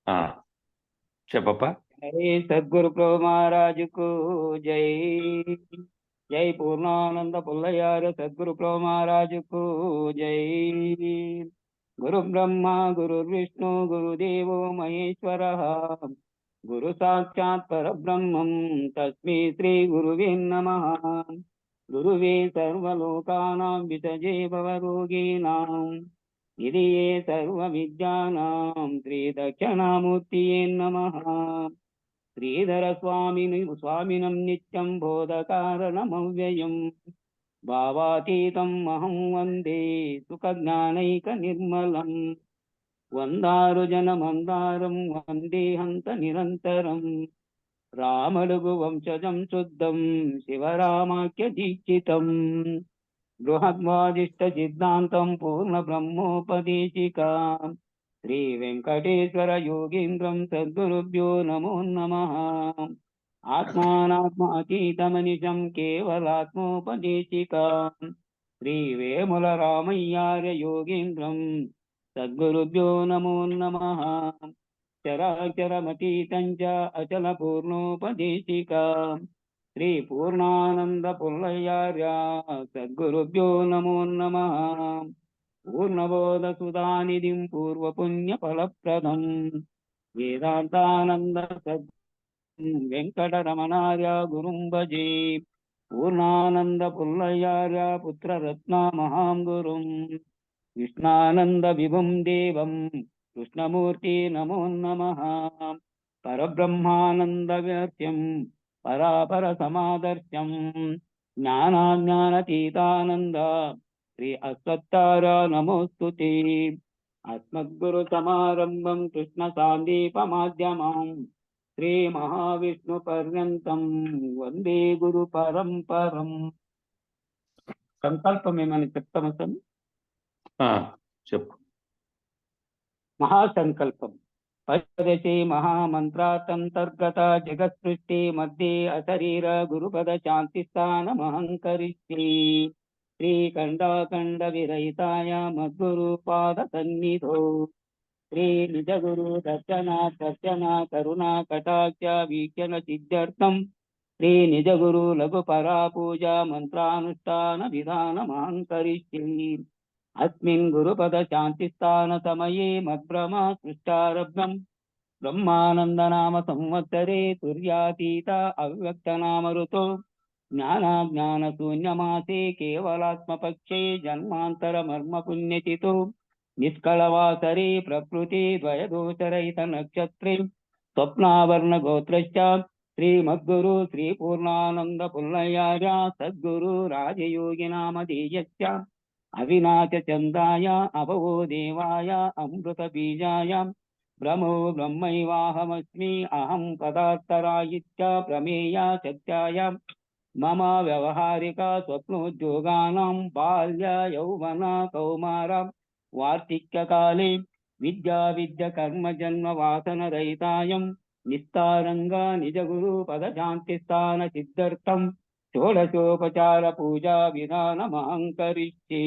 ఆ, చెప్పప్ప. जय सद्गुरु प्रभु महाराज को जय। जय पूर्णानंद पुल्लयार सद्गुरु प्रभु महाराज को जय। गुरु ब्रह्मा गुरु विष्णु गुरुदेवो महेश्वरः गुरु साक्षात् परब्रह्मं तस्मै श्री गुरुवे नमः। गुरुवे सर्वलोकानां वितजे भवरोगिणां निधिये सर्वविद्यानां श्रीदक्षिणामूर्तये नमः। श्रीधर स्वामिनं नित्यं बोधकारणमव्ययम् भावातीतं महं वन्दे सुखज्ञानैकनिर्मलम्। वन्दारुजनमन्दारं वन्दे हन्त निरन्तरम्। रामलघुवंशजं शुद्धं शिवरामाख्यदीक्षितम्। बृहद्वादिष्टसिद्धान्तं पूर्णब्रह्मोपदेशिकाम् श्रीवेङ्कटेश्वर योगीन्द्रं सद्गुरुभ्यो नमो नमः। आत्मानात्मातीतमनिशं केवलात्मोपदेशिकाम् श्रीवेमुलरामय्यार्य योगीन्द्रं सद्गुरुभ्यो नमो नमः। चराचरमतीतं च अचलपूर्णोपदेशिकाम् श्री पूर्णानंद पुल्लयार्य सद्गुरुभ्यो नमो नमः। पूर्णबोध सुधानिधिं पूर्वपुण्यफलप्रदं वेदांतानंद सद् वेंकटरमणार्य गुरुं भजे। पूर्णानंद पुल्लयार्य पुत्ररत्न महां गुरुं कृष्णानंद विभुं देवं कृष्णमूर्ति नमो नमः। परब्रह्मानंद व्यर्थ्यं परापर समादर्श्यं ज्ञानाज्ञानतीतानंद श्री अश्वत्थार नमोस्तुते। अस्मद्गुरु समारंभं कृष्ण सांदीपमाध्यमं श्री महाविष्णु पर्यंतं वंदे गुरु परंपरम। संकल्पमेमని చెప్తామా సార్? ఆ, చెప్పు. महासंकल्पम पश्यदशे महामंत्रांतर्गत जगत सृष्टि मध्ये अशरीर गुरुपद शांति स्थानमहंकरिष्ये। श्रीखंडाखंड विरहिताय मद्गुरु पाद सन्निधौ श्री निज गुरु दर्शना करुणा कटाक्ष वीक्षण सिद्ध्यर्थम श्री निज गुरु लघु परा पूजा मंत्रानुष्ठान विधानमहंकरिष्ये। अस्मिन् गुरुपद शांतिस्थान समये मद्ब्रह्म सृष्टारब्धम् ब्रह्मानंद नाम संवत्सरे तुर्यातीत अव्यक्त नाम ऋतो ज्ञानाज्ञान शून्यमासे केवलात्मपक्षे जन्मांतर मर्म पुण्यतितो निष्कलवासरे प्रकृति द्वयदोषरहित नक्षत्रे स्वप्नावर्ण गोत्रश्च श्रीमद्गुरु श्री पूर्णानंद पुल्लयार्य सद्गुरु राजयोगी नामधेयश्च अविनाश चंदाय अभवो देवाय अमृत बीजाय ब्रह्मो ब्रह्मैवाहमस्मि अहं पदार्थरायित्य प्रमेया सत्याय मम व्यवहारिक स्वप्नोद्योगानां बाल्य यौवन कौमार वार्तिक्यकाले विद्या विद्य कर्म जन्म वासन रहितायं निस्तारंग निज गुरु पद शांति स्थान सिद्धर्थम षोडशोपचार पूजा विधानमहंकरिष्ये।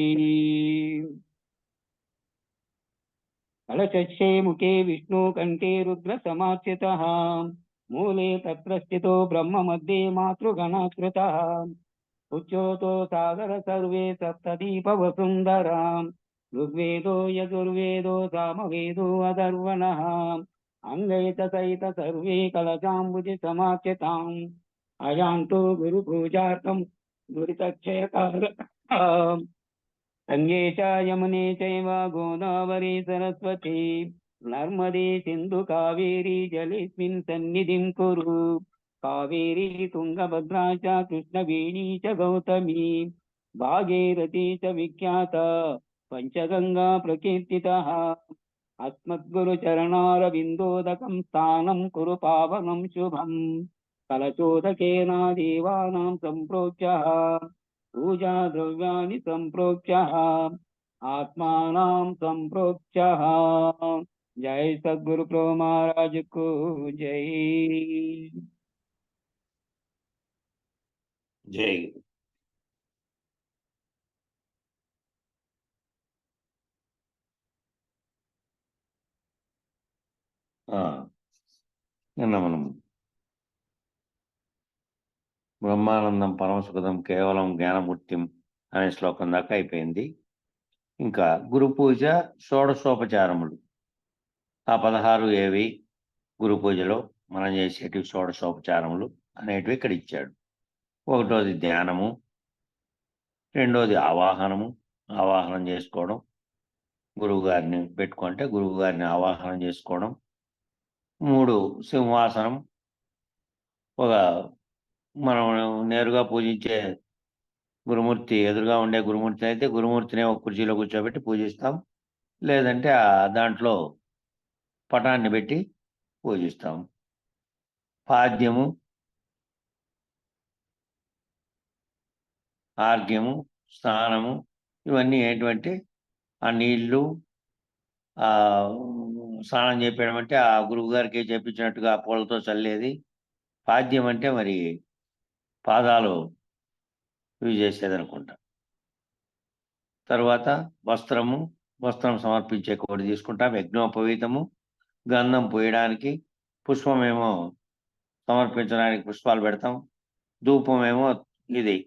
कलशस्ये मुखे विष्णु कंठे रुद्र समार्चितः मूले तत्र स्थितो ब्रह्म मध्ये मातृगणाकृतः उच्योतो सागर सर्वे सप्तदीप वसुंधराम् ऋग्वेदो यजुर्वेदो सामवेदो अधर्वणः अंगैत सहित सर्वे कलशाम्बुज समार्चिताम् अयान्तु गुरुपूजार्थं दुरितक्षयकारः गंगे च यमुने चैव गोदावरी सरस्वती नर्मदे सिन्धु कावेरी जलेऽस्मिन् सन्निधिं कुरु। कावेरी तुंगभद्रा च कृष्णवेणी च गौतमी भागीरथी च विख्याता पंचगंगा प्रकीर्तितः। अस्मद्गुरुचरणारविन्दोदकं स्थानं कुरु पावनं शुभम्। कलशोदकेन देवानां सम्प्रोक्ष्यः पूजा द्रव्याणि सम्प्रोक्ष्यः आत्मानां सम्प्रोक्ष्यः। जय सद्गुरु प्रभु महाराज को जय। జై. ఆ, నిన్న మనం బ్రహ్మానందం పరమసుఖదం కేవలం జ్ఞానమూర్తిం అనే శ్లోకం దాకా అయిపోయింది. ఇంకా గురు పూజ షోడశోపచారములు ఆ 16 ఏవి గురు పూజలో మనం చేసేటివి షోడశోపచారములు అనేటివి ఇక్కడ ఇచ్చాడు. ఒకటోది ధ్యానము, రెండోది ఆవాహనం చేసుకోవడం, గురువు గారిని పెట్టుకుంటే గురువు గారిని ఆవాహనం చేసుకోవడం, 3 సింహాసనం, ఒక మనం నేరుగా పూజించే గురుమూర్తి ఎదురుగా ఉండే గురుమూర్తి అయితే గురుమూర్తిని ఒక కుర్చీలో కూర్చోబెట్టి పూజిస్తాం, లేదంటే దాంట్లో పటాన్ని పెట్టి పూజిస్తాం. పాద్యము, ఆర్ఘ్యము, స్నానము, ఇవన్నీ ఏంటంటే ఆ నీళ్లు ఆ స్నానం చేపించడం అంటే ఆ గురువు గారికి చేపించినట్టుగా పూలతో చల్లేది. పాద్యం అంటే మరి పాదాలు ఇవి చేసేది అనుకుంటా. తర్వాత వస్త్రం సమర్పించే కోడి తీసుకుంటాం. యజ్ఞోపవీతము, గంధం పోయడానికి, పుష్పమేమో సమర్పించడానికి పుష్పాలు పెడతాం. ధూపమేమో ఇది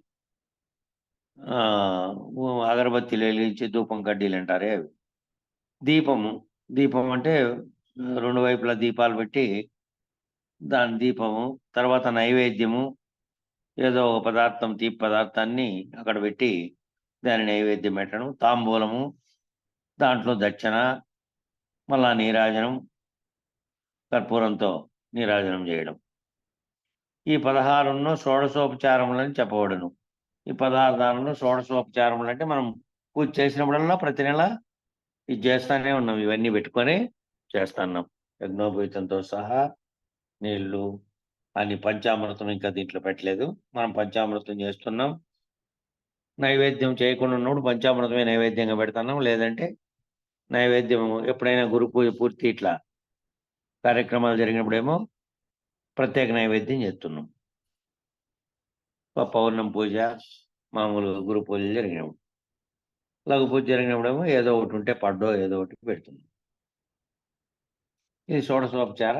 అగరబత్తిలు వెలిగించి ధూపం కడ్డీలు అంటారే అవి. దీపం అంటే 2 వైపులా దీపాలు పెట్టి దాని దీపము. తర్వాత నైవేద్యము, ఏదో ఒక పదార్థం తీపి పదార్థాన్ని అక్కడ పెట్టి దాని నైవేద్యం పెట్టడం. తాంబూలము, దాంట్లో దక్షిణ, మళ్ళా నీరాజనం, కర్పూరంతో నీరాజనం చేయడం. ఈ 16 షోడశోపచారములని చెప్పబడును. ఈ 16 దానంలో షోడశోపచారములు అంటే మనం పూజ చేసినప్పుడల్లా ప్రతి నెల ఇది చేస్తానే ఉన్నాం. ఇవన్నీ పెట్టుకొని చేస్తున్నాం. యజ్ఞోపవీతంతో సహా నీళ్లు అని పంచామృతం ఇంకా దీంట్లో పెట్టలేదు. మనం పంచామృతం చేస్తున్నాం. నైవేద్యం చేయకుండా ఉన్నప్పుడు పంచామృతమే నైవేద్యంగా పెడుతున్నాం. లేదంటే నైవేద్యం ఎప్పుడైనా గురు పూజ పూర్తి ఇట్లా కార్యక్రమాలు జరిగినప్పుడేమో ప్రత్యేక నైవేద్యం చేస్తున్నాం. పౌర్ణమి పూజ, మామూలు గురు పూజలు జరిగినప్పుడు, లఘు పూజ జరిగినప్పుడేమో ఏదో ఒకటి ఉంటే పడ్డో ఏదో ఒకటి పెడుతున్నాం. ఇది షోడశోపచార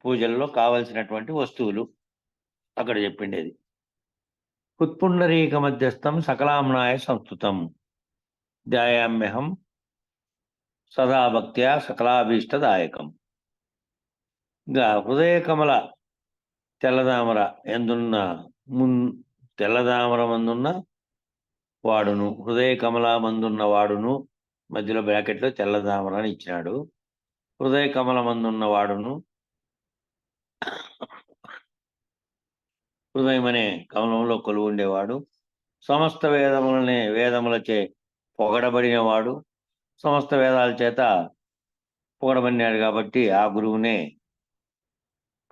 పూజల్లో కావలసినటువంటి వస్తువులు అక్కడ చెప్పిండేది. ఉత్పుండరీక మధ్యస్థం సకలామ్నాయ సంస్థుతం ధ్యాయామ్యహం సదా భక్త్యా సకలాభీష్టదాయకం. ఇంకా హృదయకమల తెల్లదామర ఎందున్న తెల్లదామర మందున్న వాడును, హృదయ కమల మందున్న వాడును, మధ్యలో బ్రాకెట్లో తెల్లదామర అని ఇచ్చినాడు. హృదయ కమల మందున్న వాడును, హృదయం అనే కమలంలో కొలువు ఉండేవాడు, సమస్త వేదములచే పొగడబడిన వాడు, సమస్త వేదాల చేత పొగడబడినాడు కాబట్టి ఆ గురువునే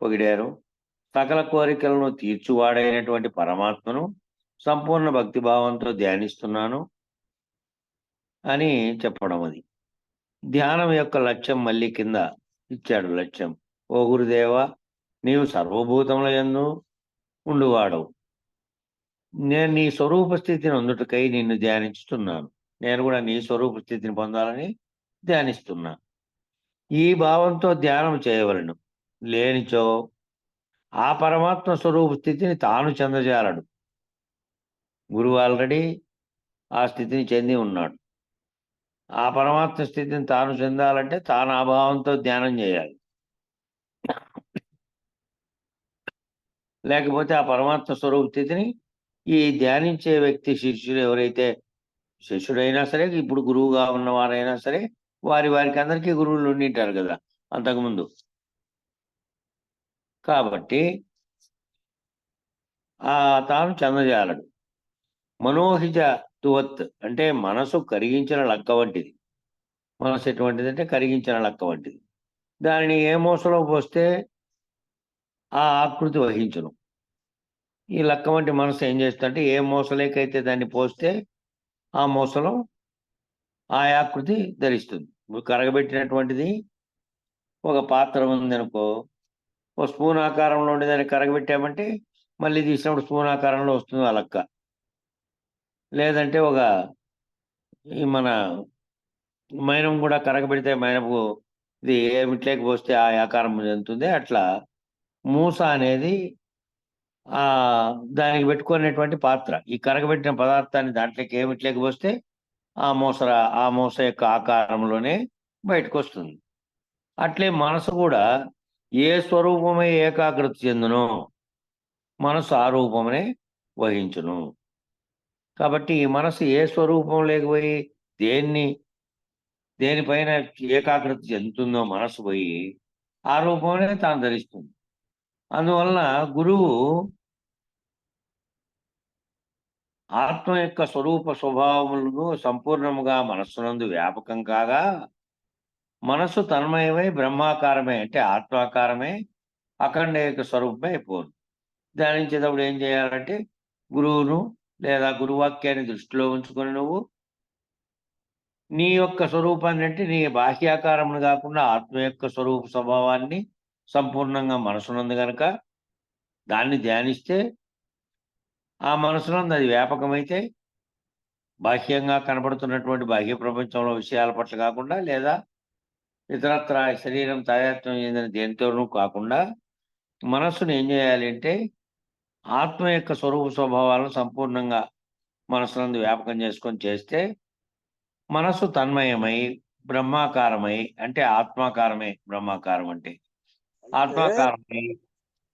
పొగిడారు. సకల కోరికలను తీర్చువాడైనటువంటి పరమాత్మను సంపూర్ణ భక్తిభావంతో ధ్యానిస్తున్నాను అని చెప్పడం. అది ధ్యానం యొక్క లక్ష్యం మళ్ళీ కింద ఇచ్చాడు. లక్ష్యం, ఓ గురుదేవ, నీవు సర్వభూతముల యందు ఉండువాడవు. నేను నీ స్వరూప స్థితిని అందుటకై నిన్ను ధ్యానించుతున్నాను. నేను కూడా నీ స్వరూప స్థితిని పొందాలని ధ్యానిస్తున్నా. ఈ భావంతో ధ్యానం చేయవలను. లేనిచో ఆ పరమాత్మ స్వరూప స్థితిని తాను చెందజాలడు. గురువు ఆల్రెడీ ఆ స్థితిని చెంది ఉన్నాడు. ఆ పరమాత్మ స్థితిని తాను చెందాలంటే తాను ఆ భావంతో ధ్యానం చేయాలి. లేకపోతే ఆ పరమాత్మ స్వరూప స్థితిని ఈ ధ్యానించే వ్యక్తి శిష్యుడు ఎవరైతే శిష్యుడైనా సరే, ఇప్పుడు గురువుగా ఉన్నవారైనా సరే, వారికి అందరికీ గురువులు ఉండింటారు కదా అంతకుముందు. కాబట్టి తాను చెందజాలడు. మనోహిజ తువత్ అంటే మనసు కరిగించిన లక్క వంటిది. మనసు ఎటువంటిది అంటే కరిగించిన లక్క వంటిది. దానిని ఏ మూసలో పోస్తే ఆ ఆకృతి వహించును. ఈ లక్క వంటి మనసు ఏం చేస్తుందంటే ఏ మూసలేకైతే దాన్ని పోస్తే ఆ మూసలో ఆ ఆకృతి ధరిస్తుంది. ఇప్పుడు కరగబెట్టినటువంటిది ఒక పాత్ర ఉందనుకో, ఓ స్పూన్ ఆకారంలో ఉండేదాన్ని కరగబెట్టామంటే మళ్ళీ తీసినప్పుడు స్పూన్ ఆకారంలో వస్తుంది ఆ లక్క. లేదంటే ఈ మన మైనం కూడా కరగబెడితే మైనపు ఇది ఏమిట్లోకి పోస్తే ఆ ఆకారం చెందుతుంది. అట్లా మూస అనేది ఆ దానికి పెట్టుకునేటువంటి పాత్ర. ఈ కరగబెట్టిన పదార్థాన్ని దాంట్లోకి ఏమిట్లోకి పోస్తే ఆ మూస యొక్క ఆకారంలోనే బయటకు వస్తుంది. అట్లే మనసు కూడా ఏ స్వరూపమై ఏకాగ్రత చెందునో మనసు ఆ రూపమనే వహించును. కాబట్టి ఈ మనసు ఏ స్వరూపం లేకపోయి దేనిపైన ఏకాగ్రత చెందుతుందో మనసు పోయి ఆ రూపంలో తాను ధరిస్తుంది. అందువలన గురువు ఆత్మ యొక్క స్వరూప స్వభావములను సంపూర్ణముగా మనస్సునందు వ్యాపకం కాగా మనస్సు తన్మయమై బ్రహ్మాకారమే అంటే ఆత్మాకారమే అఖండ యొక్క స్వరూపమే అయిపోదు. ధ్యానించేటప్పుడు ఏం చేయాలంటే గురువును లేదా గురువాక్యాన్ని దృష్టిలో ఉంచుకొని నువ్వు నీ యొక్క స్వరూపాన్ని అంటే నీ బాహ్యాకారమును కాకుండా ఆత్మ యొక్క స్వరూప స్వభావాన్ని సంపూర్ణంగా మనసునందు గనక దాన్ని ధ్యానిస్తే ఆ మనసునందు అది వ్యాపకమైతే బాహ్యంగా కనబడుతున్నటువంటి బాహ్య ప్రపంచంలో విషయాల పట్ల కాకుండా లేదా ఇతరత్ర శరీరం తాదాత్మ్యం చెందిన దేనితోనూ కాకుండా మనస్సును ఏం చేయాలి అంటే ఆత్మ యొక్క స్వరూప స్వభావాలను సంపూర్ణంగా మనసునందు వ్యాపకం చేసుకొని చేస్తే మనస్సు తన్మయమై బ్రహ్మాకారమై అంటే ఆత్మాకారమే బ్రహ్మాకారం అంటే అంటే ఆత్మాకారమై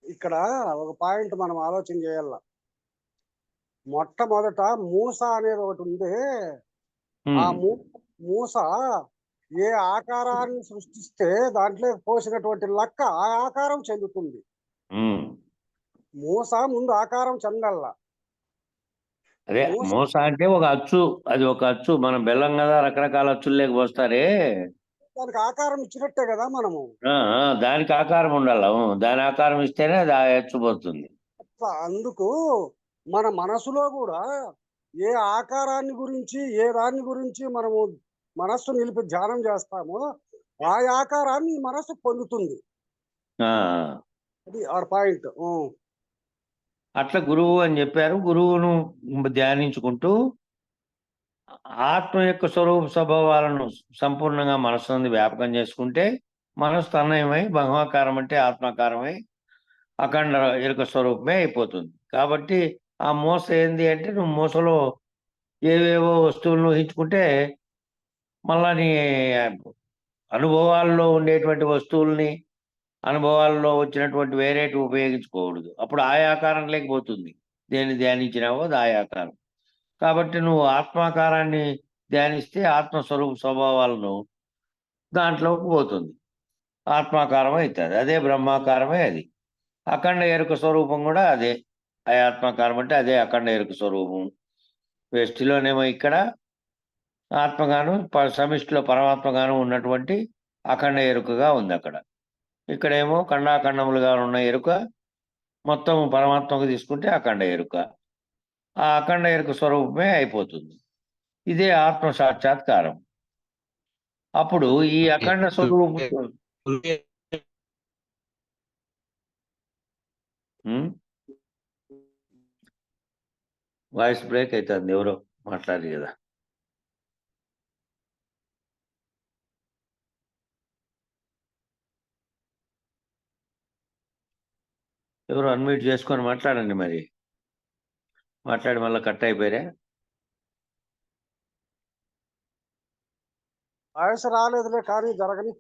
ఇక్కడ ఒక పాయింట్ మనం ఆలోచన చేయాల. మొట్టమొదట మూస అనేది ఒకటి ఉంది. ఆ మూస ఏ ఆకారాన్ని సృష్టిస్తే దాంట్లో పోసినటువంటి లక్క ఆ ఆకారం చెందుతుంది. మూస ముందు ఆకారం చెందల్లా. అదే మూస అంటే ఒక అచ్చు, అది ఒక అచ్చు. మనం బెల్లం కదా రకరకాల అచ్చులు లేకపోస్తారే, దానికి ఆకారం ఇచ్చినట్టే కదా మనము. దానికి ఆకారం ఉండాల. దాని ఆకారం ఇస్తేనే అది ఆ అచ్చు పోతుంది. అందుకు మన మనసులో కూడా ఏ ఆకారాన్ని గురించి ఏ దాని గురించి మనము మనస్సు నిలిపి ధ్యానం చేస్తామో ఆ ఆకారాన్ని మనస్సు పొందుతుంది. అది ఆ పాయింట్. అట్లా గురువు అని చెప్పారు. గురువును ధ్యానించుకుంటూ ఆత్మ యొక్క స్వరూప స్వభావాలను సంపూర్ణంగా మనసు నుండి వ్యాపకం చేసుకుంటే మనసు తన్మయమై బ్రహ్మాకారం అంటే ఆత్మాకారమై అఖండ ఎరుక స్వరూపమే అయిపోతుంది. కాబట్టి ఆ మూస ఏంది అంటే నువ్వు మూసలో ఏవేవో వస్తువులను ఊహించుకుంటే మళ్ళా నీ అనుభవాల్లో ఉండేటువంటి వస్తువుల్ని అనుభవాల్లో వచ్చినటువంటి వేరేటి ఉపయోగించుకోకూడదు. అప్పుడు ఆ ఆకారం లేకపోతుంది. దేన్ని ధ్యానించినావో అది ఆ ఆకారం. కాబట్టి నువ్వు ఆత్మాకారాన్ని ధ్యానిస్తే ఆత్మస్వరూప స్వభావాలను దాంట్లోకి పోతుంది. ఆత్మాకారం అవుతుంది. అదే బ్రహ్మాకారమే అది. అఖండ ఎరుక స్వరూపం కూడా అదే. ఆ ఆత్మాకారం అంటే అదే అఖండ ఎరుక స్వరూపం. వ్యష్టిలోనేమో ఇక్కడ ఆత్మగాను సమిష్టిలో పరమాత్మగాను ఉన్నటువంటి అఖండ ఎరుకగా ఉంది అక్కడ. ఇక్కడేమో ఖండాఖండములుగా ఉన్న ఎరుక మొత్తం పరమాత్మకు తీసుకుంటే అఖండ ఎరుక. ఆ అఖండ ఎరుక స్వరూపమే అయిపోతుంది. ఇదే ఆత్మ సాక్షాత్కారం. అప్పుడు ఈ అఖండ స్వరూపం వాయిస్ బ్రేక్ అవుతుంది. ఎవరో మాట్లాడారు కదా. ఎవరు అన్మ్యూట్ చేసుకొని మాట్లాడండి. మరి మాట్లాడి మళ్ళీ కట్ అయిపోయారా? వయసు రాలేదులే కానీ జరగని.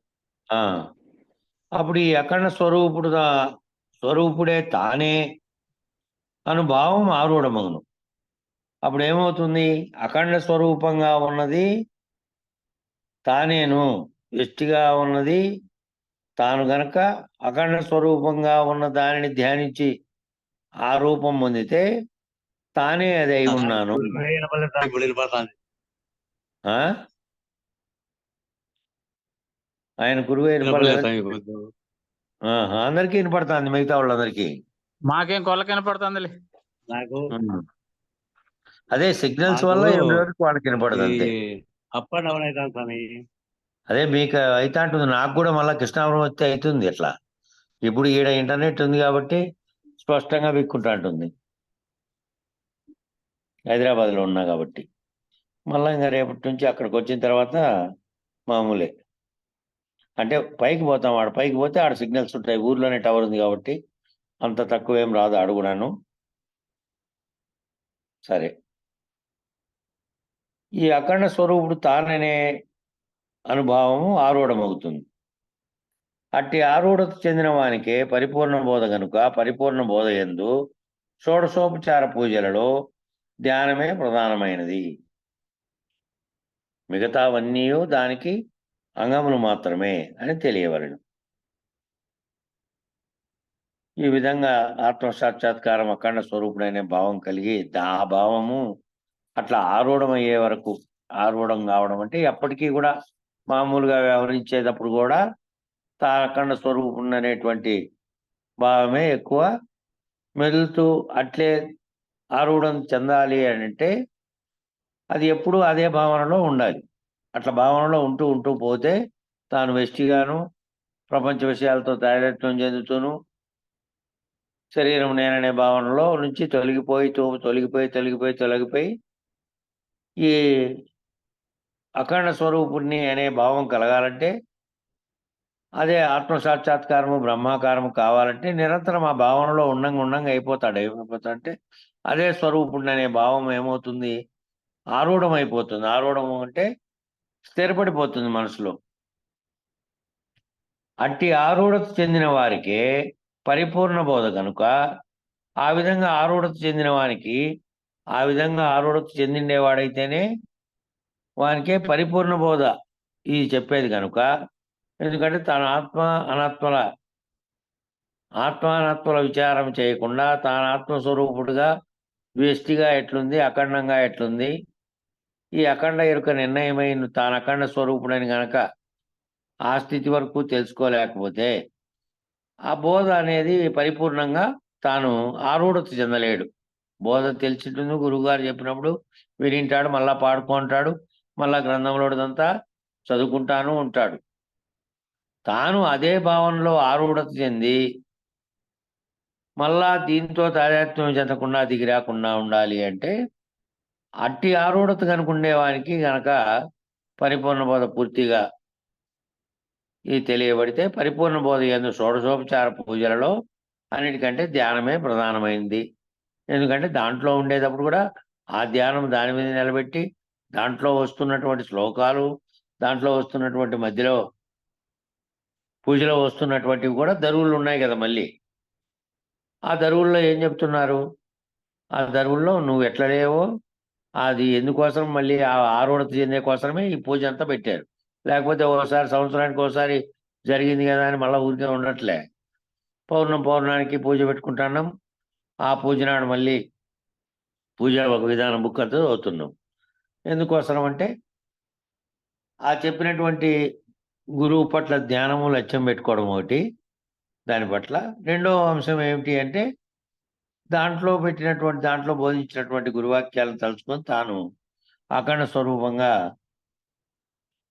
అప్పుడు ఈ అఖండ స్వరూపుడే తానే అనుభావం ఆరూఢమగును. అప్పుడు ఏమవుతుంది? అఖండ స్వరూపంగా ఉన్నది తానేను, వ్యష్టిగా ఉన్నది తాను గనక అఖండ స్వరూపంగా ఉన్న దానిని ధ్యానించి ఆ రూపం పొందితే తానే అది అయి ఉన్నాను. ఆయన గురువు అందరికీ వినపడుతుంది. మిగతా వాళ్ళందరికీ మాకేం కొల్లకి వినపడుతుంది నాకు. అదే సిగ్నల్స్ వల్ల వాళ్ళకి వినపడుతుంది. అప్ అండ్ డౌన్ అవుతాను స్వామి. అదే మీకు అయితే అంటుంది. నాకు కూడా మళ్ళీ కృష్ణాపురం వస్తే అవుతుంది ఎట్లా. ఇప్పుడు ఈడ ఇంటర్నెట్ ఉంది కాబట్టి స్పష్టంగా విక్కుంటా ఉంటుంది. హైదరాబాద్లో ఉన్నా కాబట్టి మళ్ళీ ఇంకా రేపటి నుంచి అక్కడికి వచ్చిన తర్వాత మామూలే. అంటే పైకి పోతాం, వాడు పైకి పోతే ఆడ సిగ్నల్స్ ఉంటాయి. ఊర్లోనే టవర్ ఉంది కాబట్టి అంత తక్కువేం రాదు అడుగునాను. సరే, ఈ అఖండ స్వరూపుడు తాననే అనుభావము ఆరూఢమవుతుంది. అట్టి ఆరూఢత చెందిన వానికే పరిపూర్ణ బోధ గనుక పరిపూర్ణ బోధ యందు షోడశోపచార పూజలలో ధ్యానమే ప్రధానమైనది. మిగతావన్నీ దానికి అంగములు మాత్రమే అని తెలియవలెను. ఈ విధంగా ఆత్మసాక్షాత్కారం అఖండ స్వరూపుడైన భావం కలిగి ఆ భావము అట్లా ఆరూఢం అయ్యే వరకు, ఆరూఢం కావడం అంటే ఎప్పటికీ కూడా మామూలుగా వ్యవహరించేటప్పుడు కూడా తా అఖండ స్వరూపుడు అనేటువంటి భావమే ఎక్కువ మెదులుతూ అట్లే ఆరూఢం చెందాలి అని అంటే అది ఎప్పుడూ అదే భావనలో ఉండాలి. అట్లా భావనలో ఉంటూ ఉంటూ పోతే తాను వెష్టిగాను ప్రపంచ విషయాలతో తాదాత్మ్యం చెందుతూను శరీరం నేననే భావనలో నుంచి తొలగిపోయి ఈ అఖండ స్వరూపుణ్ణి అనే భావం కలగాలంటే, అదే ఆత్మసాక్షాత్కారము బ్రహ్మాకారము కావాలంటే నిరంతరం ఆ భావనలో ఉండంగా ఏమైపోతాడంటే అదే స్వరూపుణ్ణి అనే భావం ఏమవుతుంది, ఆరూఢం అయిపోతుంది. ఆరూఢము అంటే స్థిరపడిపోతుంది మనసులో. అట్టి ఆరూఢత చెందిన వారికే పరిపూర్ణ బోధ కనుక ఆ విధంగా ఆరూఢత చెందిన వానికి, ఆ విధంగా ఆరూఢత చెందిండేవాడైతేనే వానికే పరిపూర్ణ బోధ ఇది చెప్పేది కనుక. ఎందుకంటే తన ఆత్మానాత్మల విచారం చేయకుండా తాను ఆత్మస్వరూపుడుగా వ్యష్టిగా ఎట్లుంది, అఖండంగా ఎట్లుంది, ఈ అఖండ ఎరుక నిర్ణయమైన తాను అఖండ స్వరూపుడని గనక ఆ స్థితి వరకు తెలుసుకోలేకపోతే ఆ బోధ అనేది పరిపూర్ణంగా తాను ఆరూఢత చెందలేడు. బోధ తెలిసింటుంది, గురువుగారు చెప్పినప్పుడు వినింటాడు, మళ్ళా పాడుకుంటాడు, మళ్ళా గ్రంథంలోదంతా చదువుకుంటాను ఉంటాడు. తాను అదే భావనలో ఆరూఢత చెంది మళ్ళా దీంతో తాదాత్మ్యం చెందకుండా దిగి రాకుండా ఉండాలి అంటే అట్టి ఆరూఢత కనుకుండేవానికి గనక పరిపూర్ణ బోధ పూర్తిగా ఇది తెలియబడితే పరిపూర్ణ బోధ యందు షోడశోపచార పూజలలో అన్నిటికంటే ధ్యానమే ప్రధానమైంది. ఎందుకంటే దాంట్లో ఉండేటప్పుడు కూడా ఆ ధ్యానం దాని మీద నిలబెట్టి దాంట్లో వస్తున్నటువంటి శ్లోకాలు, దాంట్లో వస్తున్నటువంటి మధ్యలో పూజలో వస్తున్నటువంటివి కూడా దరువులు ఉన్నాయి కదా. మళ్ళీ ఆ దరువుల్లో ఏం చెప్తున్నారు, ఆ దరువుల్లో నువ్వు ఎట్లా లేవో అది ఎందుకోసం మళ్ళీ ఆ ఆరూఢత చెందే కోసమే ఈ పూజ అంతా పెట్టారు. లేకపోతే ఒకసారి సంవత్సరానికి ఒకసారి జరిగింది కదా అని మళ్ళీ ఊరికే ఉండట్లే. పౌర్ణానికి పూజ పెట్టుకుంటున్నాం, ఆ పూజ నాడు మళ్ళీ పూజ ఒక విధానం బుక్ అంతా అవుతున్నాం. ఎందుకోసం అంటే ఆ చెప్పినటువంటి గురువు పట్ల ధ్యానము లక్ష్యం పెట్టుకోవడం ఒకటి, దాని పట్ల. రెండో అంశం ఏమిటి అంటే దాంట్లో బోధించినటువంటి గురువాక్యాలను తలుచుకొని తాను అఖండ స్వరూపంగా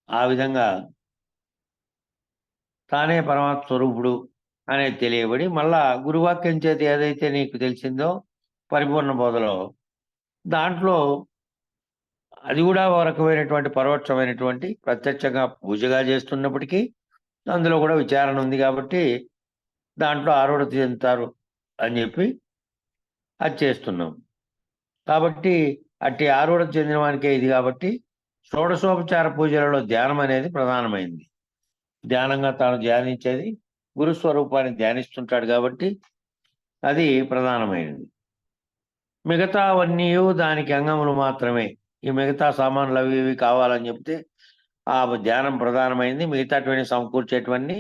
ఆ విధంగా తానే పరమాత్మ స్వరూపుడు అనేది తెలియబడి మళ్ళా గురువాక్యం చేత ఏదైతే నీకు తెలిసిందో పరిపూర్ణ బోధలో దాంట్లో అది కూడా ఒక రకమైనటువంటి పరోక్షమైనటువంటి ప్రత్యక్షంగా పూజగా చేస్తున్నప్పటికీ అందులో కూడా విచారణ ఉంది కాబట్టి దాంట్లో ఆరూఢత చెందుతారు అని చెప్పి అది చేస్తున్నాం. కాబట్టి అట్టి ఆరూఢత చెందిన వానికే ఇది కాబట్టి షోడశోపచార పూజలలో ధ్యానం అనేది ప్రధానమైంది. ధ్యానంగా తాను ధ్యానించేది గురుస్వరూపాన్ని ధ్యానిస్తుంటాడు కాబట్టి అది ప్రధానమైనది. మిగతావన్నీ దానికి అంగములు మాత్రమే. ఈ మిగతా సామాన్లు అవి ఇవి కావాలని చెప్తే ఆ ధ్యానం ప్రధానమైంది. మిగతాటువంటి సమకూర్చేటివన్నీ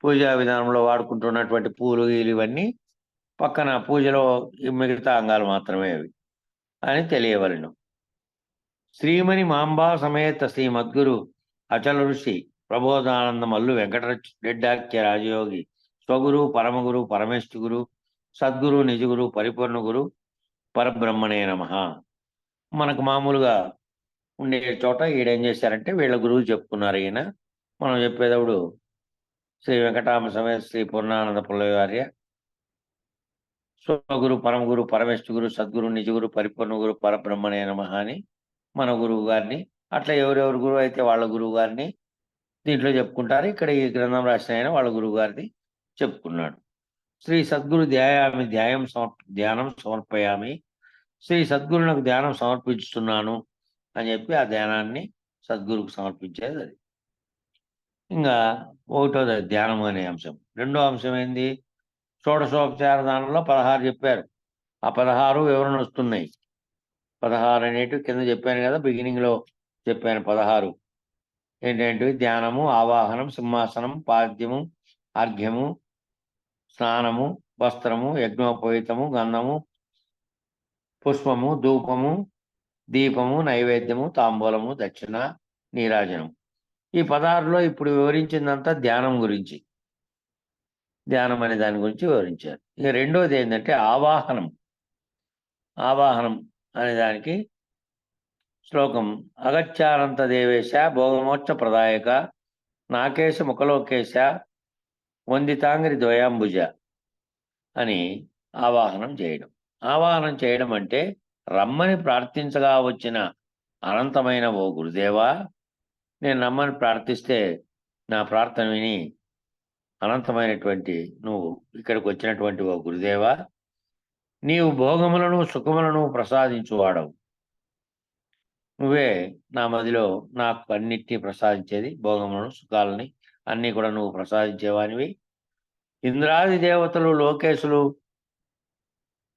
పూజా విధానంలో వాడుకుంటున్నటువంటి పూలు గీలు ఇవన్నీ పక్కన పూజలో ఈ మిగతా అంగాలు మాత్రమే అవి అని తెలియవలెను. శ్రీమణి మాంబా సమేత శ్రీ మద్గురు అచల ఋషి ప్రబోధానంద మల్లు వెంకటరెడ్డాఖ్య రాజయోగి స్వగురు పరమగురు పరమేష్ఠి గురు సద్గురు నిజగురు పరిపూర్ణ గురు పరబ్రహ్మణే నమః. మనకు మామూలుగా ఉండే చోట ఈడేం చేశారంటే వీళ్ళ గురువు చెప్పుకున్నారు. ఈయన మనం చెప్పేటప్పుడు శ్రీ వెంకటామ సమేత శ్రీ పూర్ణానంద పుల్లవార్య స్వగురు పరమగురు పరమేష్ఠి గురు సద్గురు నిజగురు పరిపూర్ణ గురు పరబ్రహ్మణే నమః అని మన గురువు గారిని, అట్లా ఎవరెవరు గురువు అయితే వాళ్ళ గురువు గారిని దీంట్లో చెప్పుకుంటారు. ఇక్కడ ఈ గ్రంథం రాసిన ఆయన వాళ్ళ గురువు గారిది చెప్పుకున్నాడు. శ్రీ సద్గురు ధ్యానం సమర్పయామి, శ్రీ సద్గురునకు ధ్యానం సమర్పించుతున్నాను అని చెప్పి ఆ ధ్యానాన్ని సద్గురుకు సమర్పించేది అది. ఇంకా ఒకటోది ధ్యానం అనే అంశం. రెండో అంశం ఏంది? షోడశోపచార దానంలో 16 చెప్పారు. ఆ 16 వివరణ వస్తున్నాయి. 16 అనేటివి కింద చెప్పాను కదా, బిగినింగ్లో చెప్పాను. 16 ఏంటంటే ధ్యానము, ఆవాహనం, సింహాసనం, పాద్యము, అర్ఘ్యము, స్నానము, వస్త్రము, యజ్ఞోపవీతము, గంధము, పుష్పము, ధూపము, దీపము, నైవేద్యము, తాంబూలము, దక్షిణ, నీరాజనం. ఈ 16లో ఇప్పుడు వివరించిందంతా ధ్యానం గురించి. ధ్యానం అనే దాని గురించి వివరించారు. ఇక రెండోది ఏంటంటే ఆవాహనం. ఆవాహనం అనే దానికి శ్లోకం అగత్యానంత దేవేశ భోగమోక్ష ప్రదాయక నాకేశ ముఖలోకేశ వందితాంగ్రి ద్వయాంబుజ అని ఆవాహనం చేయడం. ఆవాహనం చేయడం అంటే రమ్మని ప్రార్థించగా వచ్చిన అనంతమైన ఓ గురుదేవా, నేను రమ్మని ప్రార్థిస్తే నా ప్రార్థన విని అనంతమైనటువంటి నువ్వు ఇక్కడికి వచ్చినటువంటి ఓ గురుదేవా, నీవు భోగములను సుఖములను ప్రసాదించువాడవు. నువ్వే నా మదిలో నాకు అన్నిటినీ ప్రసాదించేది, భోగములను సుఖాలని అన్నీ కూడా నువ్వు ప్రసాదించేవానివి. ఇంద్రాది దేవతలు లోకేశులు,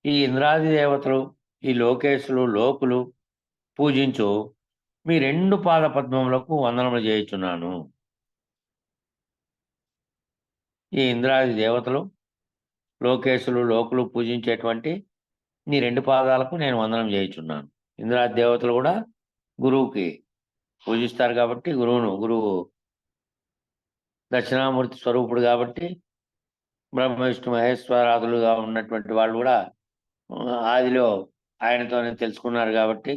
ఈ ఇంద్రాది దేవతలు, ఈ లోకేశులు, లోకులు పూజించు మీ 2 పాద పద్మములకు వందనములు చేయుచున్నాను. ఈ ఇంద్రాది దేవతలు, లోకేశులు, లోకులు పూజించేటువంటి నీ 2 పాదాలకు నేను వందనం చేయుచున్నాను. ఇంద్రాది దేవతలు కూడా గురువుకి పూజిస్తారు కాబట్టి, గురువు దక్షిణామూర్తి స్వరూపుడు కాబట్టి, బ్రహ్మ విష్ణు మహేశ్వరాదులుగా ఉన్నటువంటి వాళ్ళు కూడా ఆదిలో ఆయనతోనే తెలుసుకున్నారు కాబట్టి,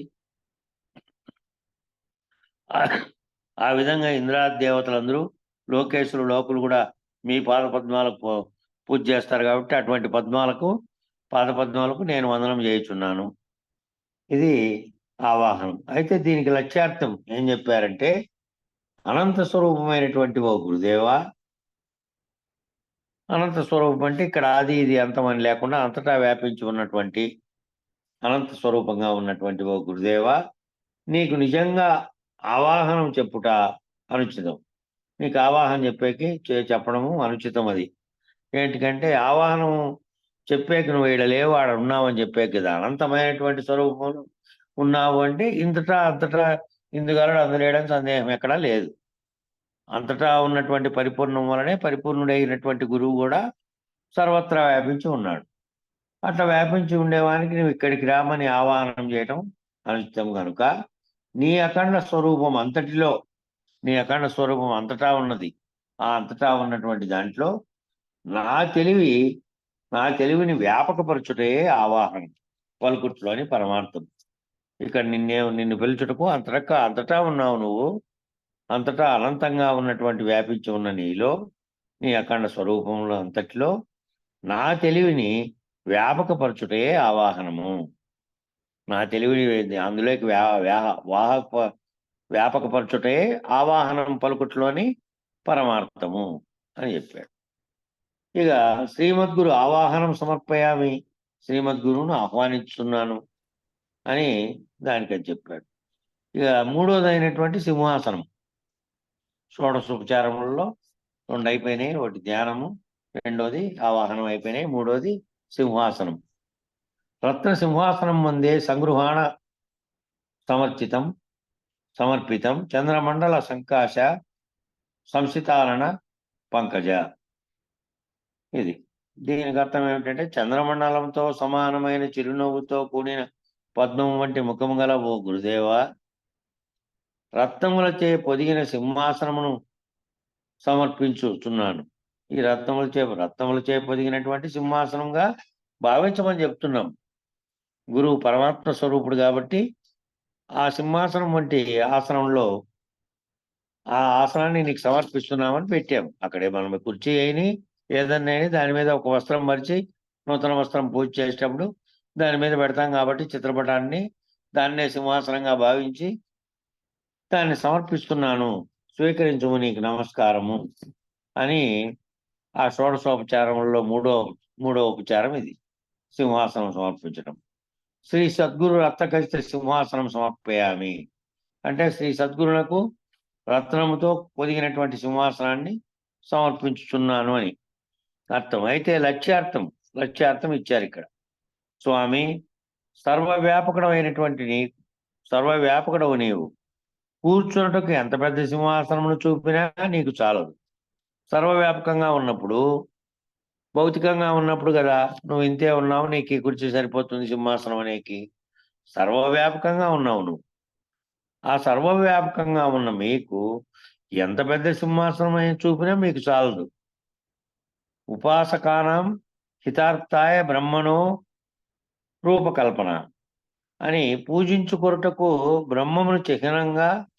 ఆ విధంగా ఇంద్రాది దేవతలందరూ లోకేశులు, లోకులు కూడా మీ పాద పద్మాలకు పూజ చేస్తారు కాబట్టి, అటువంటి పాద పద్మాలకు నేను వందనం చేయుచున్నాను. ఇది ఆవాహనం. అయితే దీనికి లక్ష్యార్థం ఏం చెప్పారంటే, అనంత స్వరూపమైనటువంటి ఓ గురుదేవా, అనంత స్వరూపం అంటే ఇక్కడ ఆది ఇది అంతమని లేకుండా అంతటా వ్యాపించి ఉన్నటువంటి అనంత స్వరూపంగా ఉన్నటువంటి ఓ గురుదేవా, నీకు నిజంగా ఆవాహనం చెప్పుట అనుచితం. నీకు ఆవాహనం చెప్పడము అనుచితం. అది ఏంటికంటే ఆవాహనం చెప్పేకి నువ్వు ఈడ లేవు, ఆడ ఉన్నావు అని చెప్పే కదా. అనంతమైనటువంటి స్వరూపంలో ఉన్నావు అంటే అంతటా ఇందుగలడు అందులేయడం సందేహం ఎక్కడా లేదు. అంతటా ఉన్నటువంటి పరిపూర్ణం వలనే పరిపూర్ణుడైనటువంటి గురువు కూడా సర్వత్రా వ్యాపించి ఉన్నాడు. అట్లా వ్యాపించి ఉండేవానికి నువ్వు ఇక్కడికి రామని ఆవాహనం చేయటం అనుచితం కనుక, నీ అఖండ స్వరూపం అంతటా ఉన్నది. ఆ అంతటా ఉన్నటువంటి దాంట్లో నా తెలివిని వ్యాపకపరచుటే ఆవాహనం పలుకుట్లోని పరమార్థం. ఇక్కడ నిన్ను పిలుచుటకు అంతటా ఉన్నావు నువ్వు. అంతటా అనంతంగా ఉన్నటువంటి వ్యాపించి ఉన్న నీలో, నీ అఖండ స్వరూపంలో అంతటిలో నా తెలివిని వ్యాపకపరచుటే ఆవాహనము. నా తెలివిని అందులోకి వ్యాపకపరచుటే ఆవాహనం పలుకుట్లోని పరమార్థము అని చెప్పాడు. ఇక శ్రీమద్గురు ఆవాహనం సమర్పయామి, శ్రీమద్గురువును ఆహ్వానిస్తున్నాను అని దానికని చెప్పాడు. ఇక మూడోదైనటువంటి సింహాసనం. షోడశోపచారములలో 2 అయిపోయినాయి. ఒకటి ధ్యానము, రెండోది ఆవాహనం అయిపోయినాయి. మూడోది సింహాసనం. రత్న సింహాసనం ముందే సంగృహాణ సమర్పితం చంద్రమండల సంకాశ సంసితాలన పంకజ. ఇది దీనికి అర్థం ఏమిటంటే, చంద్రమండలంతో సమానమైన చిరునవ్వుతో కూడిన పద్మం వంటి ముఖము గల ఓ గురుదేవా, రత్నములచే పొదిగిన సింహాసనమును సమర్పించుతున్నాను. ఈ రత్నములచే పొదిగినటువంటి సింహాసనంగా భావించమని చెప్తున్నాం. గురువు పరమాత్మ స్వరూపుడు కాబట్టి ఆ సింహాసనం వంటి ఆసనంలో ఆ ఆసనాన్ని నీకు సమర్పిస్తున్నామని పెట్టాం. అక్కడే మనం కుర్చీ అయిని ఏదన్నా దాని మీద ఒక వస్త్రం పరిచి, నూతన వస్త్రం పూజ చేసేటప్పుడు దాని మీద పెడతాం కాబట్టి చిత్రపటాన్ని దాన్నే సింహాసనంగా భావించి దాన్ని సమర్పిస్తున్నాను. స్వీకరించుము, నీకు నమస్కారము అని ఆ షోడశోపచారములలో మూడో ఉపచారం ఇది, సింహాసనం సమర్పించడం. శ్రీ సద్గురు రత్నఖచిత సింహాసనం సమర్పయామి అంటే శ్రీ సద్గురులకు రత్నముతో పొదిగినటువంటి సింహాసనాన్ని సమర్పించుచున్నాను అని అర్థం. అయితే లక్ష్యార్థం ఇచ్చారు ఇక్కడ. స్వామి, సర్వవ్యాపకుడవు నీవు కూర్చున్నటకు ఎంత పెద్ద సింహాసనమును చూపినా నీకు చాలదు. సర్వవ్యాపకంగా ఉన్నప్పుడు, భౌతికంగా ఉన్నప్పుడు కదా నువ్వు ఇంతే ఉన్నావు, నీకు ఈ కుర్చీ సరిపోతుంది సింహాసనం అనేకి. సర్వవ్యాపకంగా ఉన్నావు నువ్వు. ఆ సర్వవ్యాపకంగా ఉన్న మీకు ఎంత పెద్ద సింహాసనం అని చూపినా మీకు చాలదు. ఉపాసకానాం హితార్థాయ బ్రహ్మణో రూపకల్పన అని పూజించుకొనుటకు బ్రహ్మమును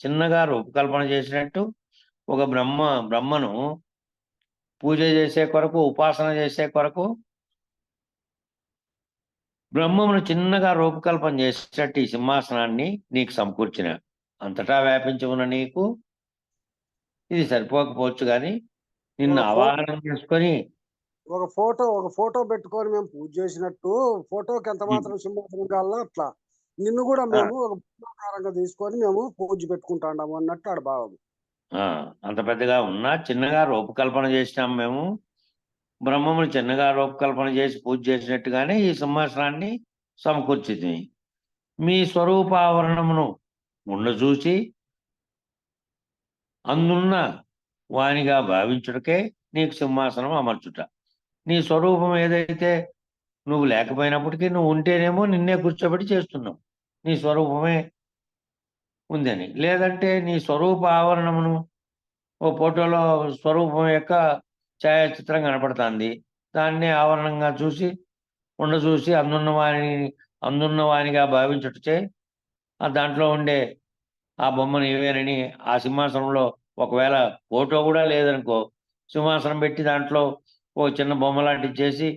చిన్నగా రూపకల్పన చేసినట్టు ఒక బ్రహ్మను పూజ చేసే కొరకు, ఉపాసన చేసే కొరకు బ్రహ్మమును చిన్నగా రూపకల్పన చేసేటట్టు ఈ సింహాసనాన్ని నీకు సమకూర్చిన. అంతటా వ్యాపించి ఉన్న నీకు ఇది సరిపోకపోవచ్చు, కానీ నిన్ను ఆవాహనం చేసుకొని ఒక ఫోటో పెట్టుకొని మేము పూజ చేసినట్టు, ఫోటోకి ఎంత మాత్రం సింహాసనం కావాలో అట్లా నిన్ను కూడా మేము ఒక ఆకారంగా తీసుకొని మేము పూజ పెట్టుకుంటాము అన్నట్టు ఆడ భావం. అంత పెద్దగా ఉన్నా చిన్నగా రూపకల్పన చేసినాం మేము. బ్రహ్మముని చిన్నగా రూపకల్పన చేసి పూజ చేసినట్టుగానే ఈ సింహాసనాన్ని సమకూర్చింది. మీ స్వరూపావరణమును ఉండచూచి అందున్న వానిగా భావించుటకే నీకు సింహాసనం అమర్చుట. నీ స్వరూపం ఏదైతే నువ్వు లేకపోయినప్పటికీ నువ్వు ఉంటేనేమో నిన్నే కూర్చోబెట్టి చేస్తున్నావు, నీ స్వరూపమే ఉందని. లేదంటే నీ స్వరూప ఆవరణమును ఓ ఫోటోలో స్వరూపం యొక్క ఛాయాచిత్రం కనపడుతుంది, దాన్నే ఆవరణంగా చూసి ఉండచూసి అందున్న వానిగా భావించుటచే దాంట్లో ఉండే ఆ బొమ్మను ఇవేనని, ఆ సింహాసనంలో ఒకవేళ ఫోటో కూడా లేదనుకో, సింహాసనం పెట్టి దాంట్లో ఓ చిన్న బొమ్మ లాంటిది చేసి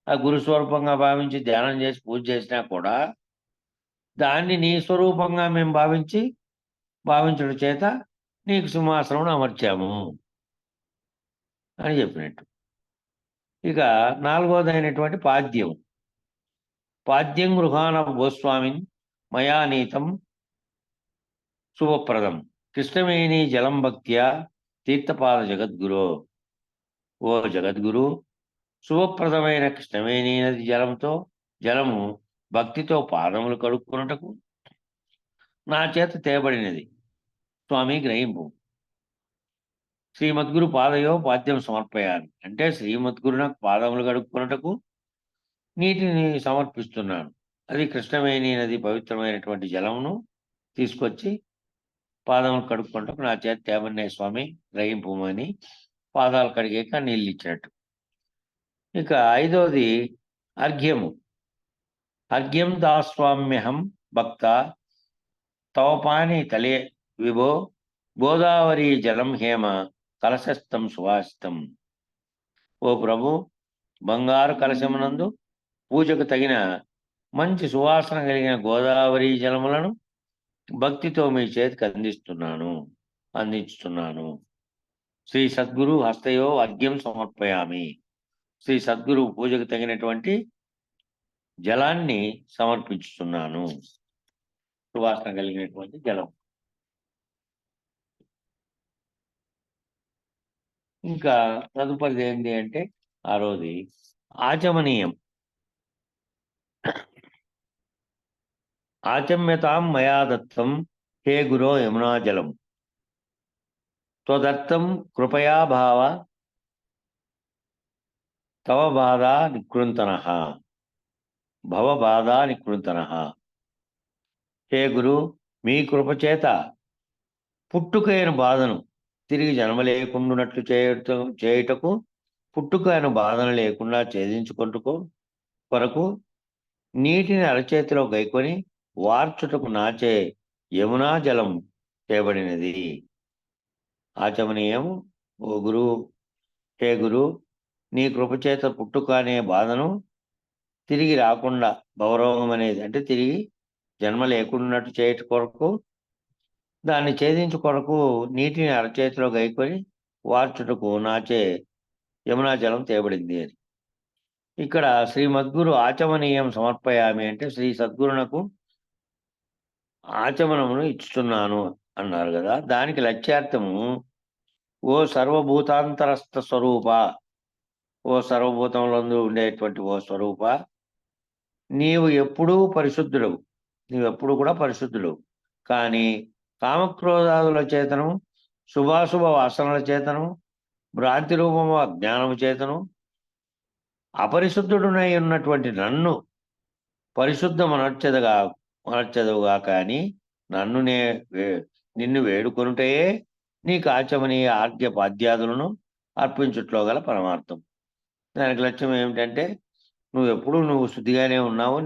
ఆ గురు స్వరూపంగా భావించి ధ్యానం చేసి పూజ చేసినా కూడా దాన్ని నీ స్వరూపంగా మేము భావించడం చేత నీకు సింహాసనం అమర్చాము అని చెప్పినట్టు. ఇక నాలుగోదైనటువంటి పాద్యం గృహాణ గోస్వామిన్ మయా నీతం శుభప్రదం కృష్ణవేణి జలం భక్త్యా తీర్థపాద జగద్గురో. ఓ జగద్గురు, శుభప్రదమైన కృష్ణవేణి నది జలము భక్తితో పాదములు కడుక్కున్నటకు నా చేత తేబడినది. స్వామి గ్రహింపు. శ్రీమద్గురు పాదయో పాద్యం సమర్పయాలి అంటే శ్రీమద్గురు నాకు పాదములు కడుక్కున్నటకు నీటిని సమర్పిస్తున్నాను. అది కృష్ణవేణి నది పవిత్రమైనటువంటి జలమును తీసుకొచ్చి పాదములు కడుక్కుంటూ నా చేత తేబడినాయి స్వామి, గ్రహింపుమని పాదాలు కడిగాక నీళ్ళు ఇచ్చినట్టు. ఇక ఐదవది అర్ఘ్యం దాస్వామ్యహం భక్త తవపాని తలే విభో గోదావరి జలం హేమ కలశస్థం సువాసితం. ఓ ప్రభు, బంగారు కలశమునందు పూజకు తగిన మంచి సువాసన కలిగిన గోదావరి జలములను భక్తితో మీ చేతికి అందించుతున్నాను. శ్రీ సద్గురు హస్తయో అర్ఘ్యం సమర్పయామి. శ్రీ సద్గురు పూజకు తగినటువంటి జలాన్ని సమర్పించుతున్నాను, సువాసన కలిగినటువంటి జలం. ఇంకా తదుపరిది ఏంటి అంటే ఆరోది ఆచమనీయం. ఆచమ్యతాం మయా దత్తం హే గురో యమునా జలం త్వదర్థం కృపయా భావ తవ బాధా నికృంతనః. హే గురు, మీ కృపచేత పుట్టుకైన బాధను తిరిగి జన్మ లేకుండానట్లు చేయుటకు పుట్టుకైన బాధను లేకుండా ఛేదించుకుంటూ కొరకు నీటిని అరచేతిలో గైకొని వార్చుటకు నాచే యమునా జలం చేయబడినది. ఆచమనీయం. ఓ గురు, హే గురు, నీ కృపచేత పుట్టుక అనే బాధను తిరిగి రాకుండా, భవరోగం అనేది అంటే తిరిగి జన్మ లేకున్నట్టు చేయట కొరకు దాన్ని ఛేదించు కొరకు నీటిని అరచేతిలో గైకొని వార్చుటకు నాచే యమునా జలం తేబడింది అని. ఇక్కడ శ్రీ మద్గురు ఆచమనీయం సమర్పయామి అంటే శ్రీ సద్గురునకు ఆచమనమును ఇచ్చుతున్నాను అన్నారు కదా. దానికి లక్ష్యార్థము ఓ సర్వభూతాంతరస్థ స్వరూప, ఓ సర్వభూతములందు ఉండేటువంటి ఓ స్వరూప, నీవు ఎప్పుడూ పరిశుద్ధుడవు, నీవెప్పుడు కూడా పరిశుద్ధుడవు. కానీ కామక్రోధాదుల చేతను, శుభాశుభ వాసనల చేతను, భ్రాంతి రూపము అజ్ఞానము చేతను అపరిశుద్ధుడునై ఉన్నటువంటి నన్ను మనర్చెదవుగా కానీ నన్ను నిన్ను వేడుకొనుటయే నీకు ఆచమనీయ ఆర్ఘ్య పాద్యాదులను అర్పించుట్లో గల పరమార్థం. దానికి లక్ష్యం ఏమిటంటే నువ్వు శుద్ధిగానే ఉన్నావు,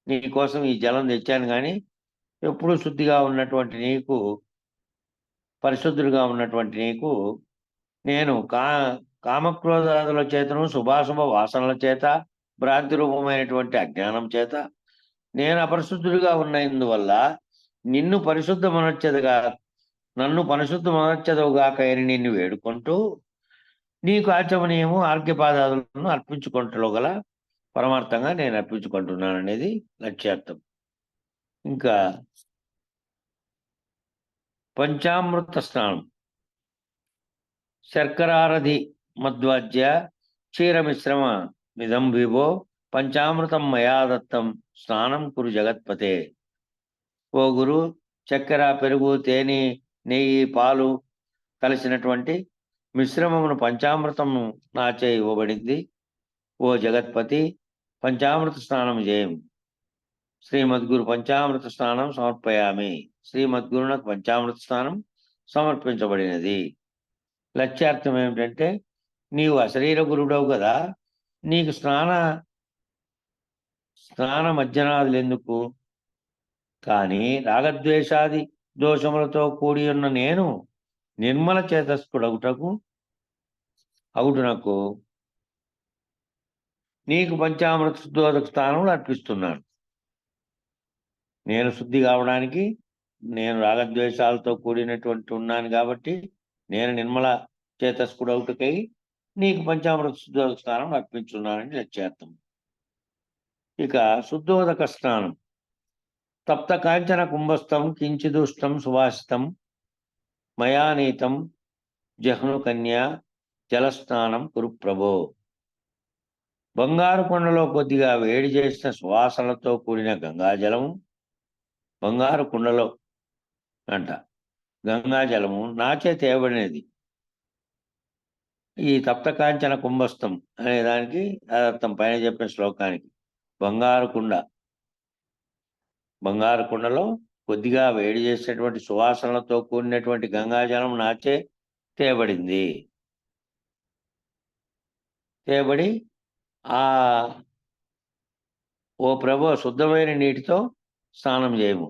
నీ కోసం ఈ జలం తెచ్చాను, కానీ ఎప్పుడూ శుద్ధిగా ఉన్నటువంటి నీకు, పరిశుద్ధుడిగా ఉన్నటువంటి నీకు నేను కామక్రోధాదుల చేతను, శుభాశుభ వాసనల చేత, భ్రాంతి రూపమైనటువంటి అజ్ఞానం చేత నేను అపరిశుద్ధుడిగా ఉన్నందువల్ల నన్ను పరిశుద్ధ మనర్చెదవుగాక అని నిన్ను వేడుకుంటూ నీకు ఆచమనీయము ఆర్ఘ్యపాదాదులను అర్పించుకుంటలో గల పరమార్థంగా నేను అర్పించుకుంటున్నాను అనేది లక్ష్యార్థం. ఇంకా పంచామృత స్నానం. శర్కరారధి మధ్వాజ్య క్షీరమిశ్రమ మిదం విభో పంచామృతం మయా దత్తం స్నానం కురు జగత్పతే. ఓ గురు, చక్కెర, పెరుగు, తేనె, నెయ్యి, పాలు కలిసినటువంటి మిశ్రమమును పంచామృతము నాచే ఇవ్వబడింది. ఓ జగత్పతి, పంచామృత స్నానం చేయం. శ్రీమద్గురు పంచామృత స్నానం సమర్పయామి. శ్రీమద్గురునకు పంచామృత స్నానం సమర్పించబడినది. లక్ష్యార్థం ఏమిటంటే నీవు అశరీర గురుడవు కదా, నీకు స్నాన మజ్జనాదులు ఎందుకు? కానీ రాగద్వేషాది దోషములతో కూడి ఉన్న నేను నిర్మల చేతస్కుడగుటకు నీకు పంచామృత శుద్ధోదక స్థానములు అర్పిస్తున్నాను. నేను శుద్ధి కావడానికి, నేను రాగద్వేషాలతో కూడినటువంటి ఉన్నాను కాబట్టి నేను నిర్మల చేతస్కుడవుటకై నీకు పంచామృత శుద్ధోదక స్నానం అర్పించున్నానని లక్ష్యార్థం. ఇక శుద్ధోదక స్నానం. తప్త కాంచన కుంభస్థం కించిదుష్టం సువాసితం మయానీతం జహ్ను కన్యా జలస్నానం కురు ప్రభో. బంగారు కొండలో కొద్దిగా వేడి చేసిన సువాసనలతో కూడిన గంగాజలము, బంగారు కుండలో అంట గంగాజలము నాచే తేబడినది. ఈ తప్త కాంచన కుంభస్థం అనే దానికి అర్థం పైన చెప్పిన శ్లోకానికి. బంగారు కుండలో కొద్దిగా వేడి చేసినటువంటి సువాసనలతో కూడినటువంటి గంగాజలం నాచే తేబడి ఓ ప్రభు, శుద్ధమైన నీటితో స్నానం చేయము.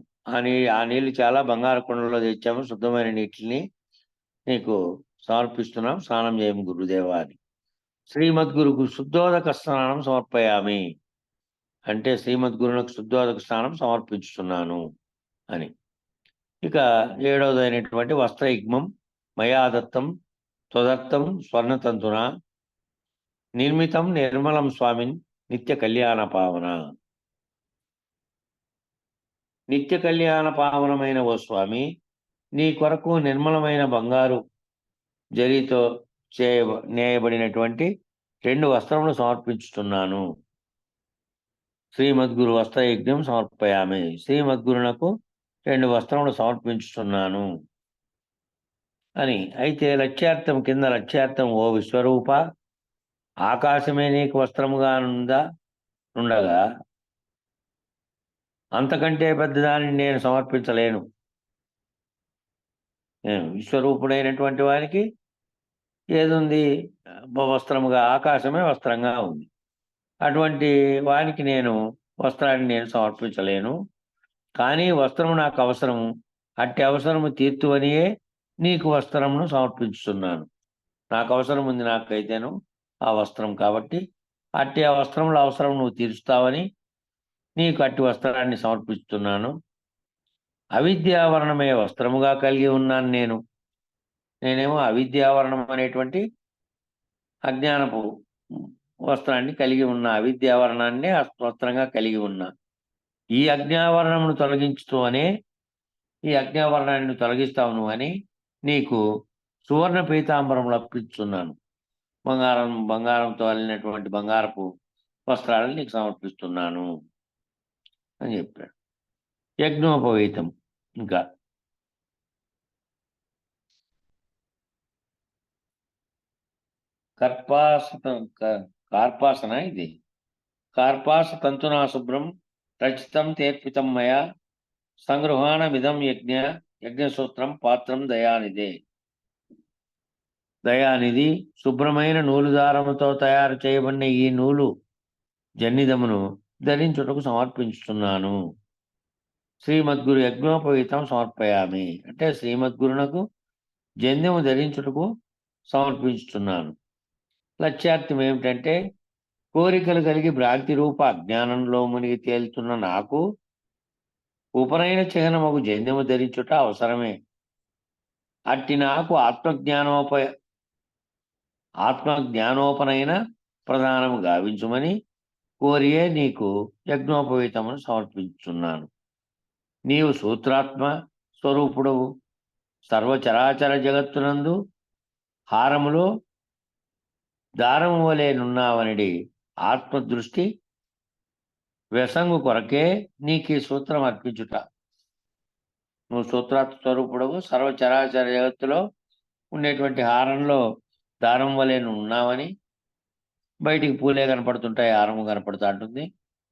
ఆ నీళ్ళు చాలా బంగారు కుండలో తెచ్చాము, శుద్ధమైన నీటిని నీకు సమర్పిస్తున్నాం, స్నానం చేయము గురుదేవా అని. శ్రీమద్గురుకు శుద్ధోదక స్నానం సమర్పయామి అంటే శ్రీమద్గురునకు శుద్ధోదక స్నానం సమర్పించుతున్నాను అని. ఇక 7వదైనటువంటి వస్త్రయుగ్మం. మయాదత్తం త్వదత్తం స్వర్ణతంతున నిర్మితం నిర్మలం స్వామిన్ నిత్య కళ్యాణ పావన. నిత్య కళ్యాణ పావనమైన ఓ స్వామి, నీ కొరకు నిర్మలమైన బంగారు జరీతో నేయబడినటువంటి 2 వస్త్రములు సమర్పించుతున్నాను. శ్రీమద్గురు వస్త్రయజ్ఞం సమర్పయామి. శ్రీమద్గురునకు 2 వస్త్రములు సమర్పించుతున్నాను అని. అయితే లక్ష్యార్థం కింద లక్ష్యార్థం ఓ విశ్వరూప, ఆకాశమే నీకు వస్త్రముగా ఉండగా అంతకంటే పెద్దదానిని నేను సమర్పించలేను. విశ్వరూపుడైనటువంటి వారికి ఏదుంది? వస్త్రముగా, ఆకాశమే వస్త్రంగా ఉంది. అటువంటి వానికి వస్త్రాన్ని నేను సమర్పించలేను. కానీ వస్త్రము నాకు అవసరము. అట్టి అవసరము తీర్తువనియే నీకు వస్త్రమును సమర్పించుతున్నాను. నాకు అవసరం ఉంది, నాకైతేను ఆ వస్త్రం కాబట్టి అట్టి ఆ వస్త్రముల అవసరం నువ్వు తీరుస్తావని నీకు అట్టి వస్త్రాన్ని సమర్పిస్తున్నాను. అవిద్యావరణమే వస్త్రముగా కలిగి ఉన్నాను నేనేమో అవిద్యావరణం అనేటువంటి అజ్ఞానపు వస్త్రాన్ని కలిగి ఉన్న అవిద్యావరణాన్ని వస్త్రంగా కలిగి ఉన్నా. ఈ అజ్ఞావరణమును తొలగించుతూ అనే ఈ అజ్ఞావరణాన్ని తొలగిస్తావు నువ్వు అని నీకు సువర్ణ పీతాంబరములు అర్పిస్తున్నాను. బంగారంతో అల్లినటువంటి బంగారపు వస్త్రాలను నీకు సమర్పిస్తున్నాను అని చెప్పాడు. యజ్ఞోపవీతం. ఇంకా కార్పాసన ఇది. కార్పాస తంతునా శుభ్రం రచితం తేర్పితం మయా సంగృహాణమిదం యజ్ఞసూత్రం పాత్రం దయానిదే. దయానిధి శుభ్రమైన నూలు దారముతో తయారు చేయబడిన ఈ నూలు జన్నిదమును ధరించుటకు సమర్పించుతున్నాను. శ్రీమద్గురు యజ్ఞోపవీతం సమర్పయామి అంటే శ్రీమద్గురునకు జన్యము ధరించుటకు సమర్పించుతున్నాను. లక్ష్యార్థం ఏమిటంటే కోరికలు కలిగి భ్రాంతి రూప అజ్ఞానంలో మునిగి తేలుతున్న నాకు ఉపనయన చిహ్నముకు జన్యము ధరించుట అవసరమే. అట్టి నాకు ఆత్మజ్ఞానోపనయన ప్రధానము గావించుమని కోరియే నీకు యజ్ఞోపవీతమును సమర్పించున్నాను. నీవు సూత్రాత్మ స్వరూపుడవు. సర్వచరాచర జగత్తునందు హారములో దారము వలె నున్నావనడి ఆత్మదృష్టి వ్యసంగు కొరకే నీకు ఈ సూత్రం అర్పించుట. నువ్వు సూత్రాత్మ స్వరూపుడవు. సర్వచరాచర జగత్తులో ఉండేటువంటి హారంలో దారం వలె నువ్వు ఉన్నావని. బయటికి పూలే కనపడుతుంటాయి, హారము కనపడుతూ ఉంటుంది,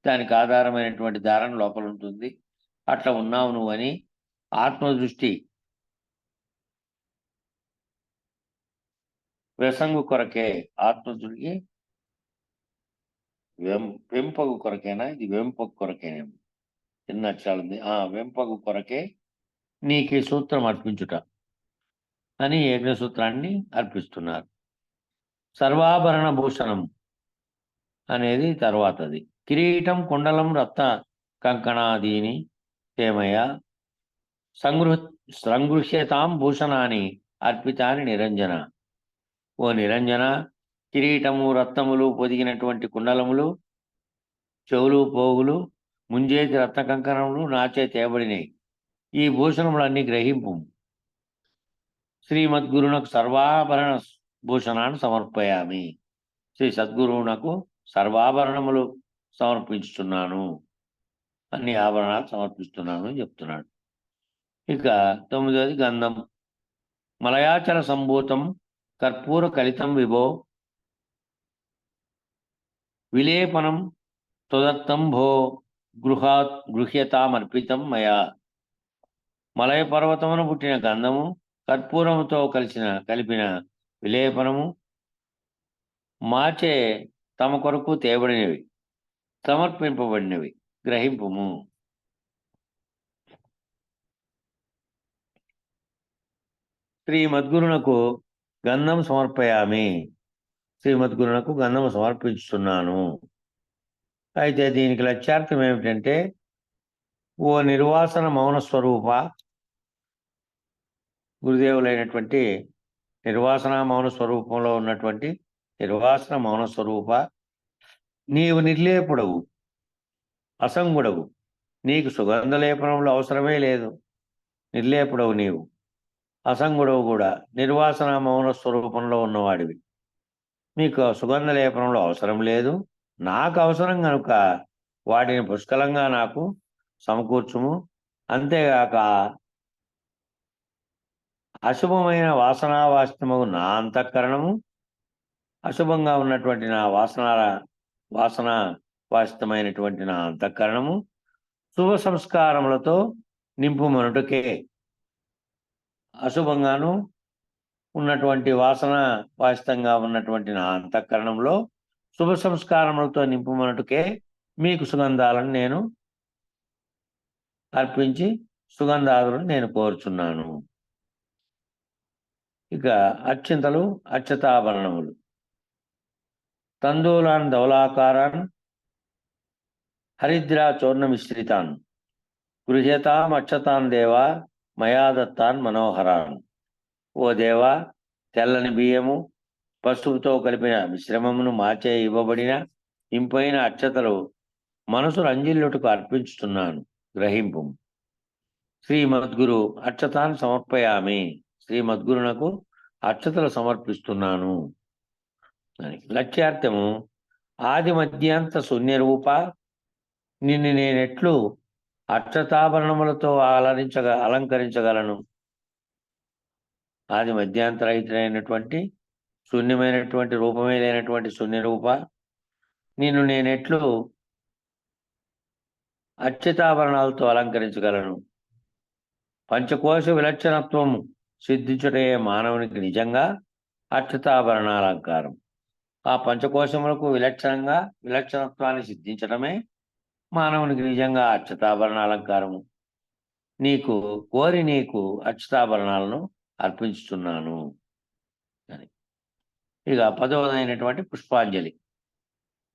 దానికి ఆధారమైనటువంటి దారం లోపల ఉంటుంది. అట్లా ఉన్నావు నువ్వని ఆత్మదృష్టి వ్యసంగు కొరకే. ఆత్మదృష్టి వెంపగు కొరకేనా? ఇది వెంపగు కొరకేనేమో, చిన్న అక్షరాలు ఉంది. వెంపగు కొరకే నీకు ఈ సూత్రం అర్పించుట అని యజ్ఞసూత్రాన్ని అర్పిస్తున్నారు. సర్వాభరణ భూషణం అనేది తర్వాతది. కిరీటం కుండలం రత్న కంకణాదీని తేమయ సంగృహ్యతాం భూషణాన్ని అర్పితాని నిరంజన. ఓ నిరంజన, కిరీటము రత్నములు పొదిగినటువంటి కుండలములు, చెవులు పోగులు, ముంజేతి రత్న కంకణములు నాచే తేబడినాయి. ఈ భూషణములన్నీ గ్రహింపు. శ్రీమద్గురునకు సర్వాభరణ భూషణాన్ని సమర్పయామి. శ్రీ సద్గురువునకు సర్వాభరణములు సమర్పించుతున్నాను, అన్ని ఆభరణాలు సమర్పిస్తున్నాను అని చెప్తున్నాడు. ఇక 9వది గంధం. మలయాచల సంభూతం కర్పూర కలితం విభో విలేపనం తదర్థం భో గృహ్యతామర్పితం మయా. మలయ పర్వతమును పుట్టిన గంధము కర్పూరముతో కలిపిన విలేపనము మాచే తమ కొరకు తేబడినవి, సమర్పింపబడినవి, గ్రహింపుము. శ్రీమద్గురునకు గంధం సమర్పయామి. శ్రీమద్గురునకు గంధం సమర్పించుతున్నాను. అయితే దీనికి లక్ష్యార్థం ఏమిటంటే, ఓ నిర్వాసన మౌన స్వరూప, గురుదేవులైనటువంటి నిర్వాసన మౌన స్వరూపంలో ఉన్నటువంటి నిర్వాసన మౌన స్వరూప, నీవు నిర్లేపుడవు, అసంగుడవు. నీకు సుగంధ లేపనములు అవసరమే లేదు. నిర్లేపుడవు నీవు, అసంగుడవు కూడా. నిర్వాసన మౌన స్వరూపంలో ఉన్నవాడివి. మీకు సుగంధ లేపనంలో అవసరం లేదు. నాకు అవసరం కనుక వాటిని పుష్కలంగా నాకు సమకూర్చుము. అంతేగాక అశుభమైన వాసనావాస్తము నా అంతఃకరణము, అశుభంగా ఉన్నటువంటి నా వాసన వాస్తమైనటువంటి నా అంతఃకరణము శుభ సంస్కారములతో నింపుమనుటకే. అశుభంగాను ఉన్నటువంటి వాసన వాస్తవంగా ఉన్నటువంటి నా అంతఃకరణంలో శుభ సంస్కారములతో నింపుమనుటకే మీకు సుగంధాలను నేను అర్పించి సుగంధాలను నేను కోరుచున్నాను. ఇక అక్షింతలు, అక్షతాభరణములు. తందూలాన్ ధవలాకారాన్ హరిద్రా చూర్ణ మిశ్రితాన్ గృహ్యతామక్షతాన్ దేవా మయా దత్తాన్ మనోహరాన్. ఓ దేవా, తెల్లని బియ్యము పసుపుతో కలిపిన మిశ్రమమును మాచే ఇవ్వబడిన ఇంపైన అక్షతలు మనసు రంజిల్లుటకు అర్పించుతున్నాను, గ్రహింపు. శ్రీమద్గురు అక్షతాన్ సమర్పయామి. శ్రీమద్గురునకు అక్షతలు సమర్పిస్తున్నాను అని. లక్ష్యార్థము: ఆది మధ్యాంత శూన్యరూప, నిన్ను నేనెట్లు అక్షతాభరణములతో అలంకరించగలను? ఆది మధ్యాంతరహితుడైనటువంటి శూన్యమైనటువంటి రూపమే లేనటువంటి శూన్యరూప, నిన్ను నేనెట్లు అక్షతాభరణాలతో అలంకరించగలను? పంచకోశ విలక్షణత్వము సిద్ధించుటే మానవునికి నిజంగా అక్షతాభరణాలంకారం. ఆ పంచకోశములకు విలక్షణత్వాన్ని సిద్ధించడమే మానవునికి నిజంగా అక్షతాభరణాలంకారము. నీకు అక్షతాభరణాలను అర్పించుతున్నాను అని. ఇక 10వదైనటువంటి పుష్పాంజలి.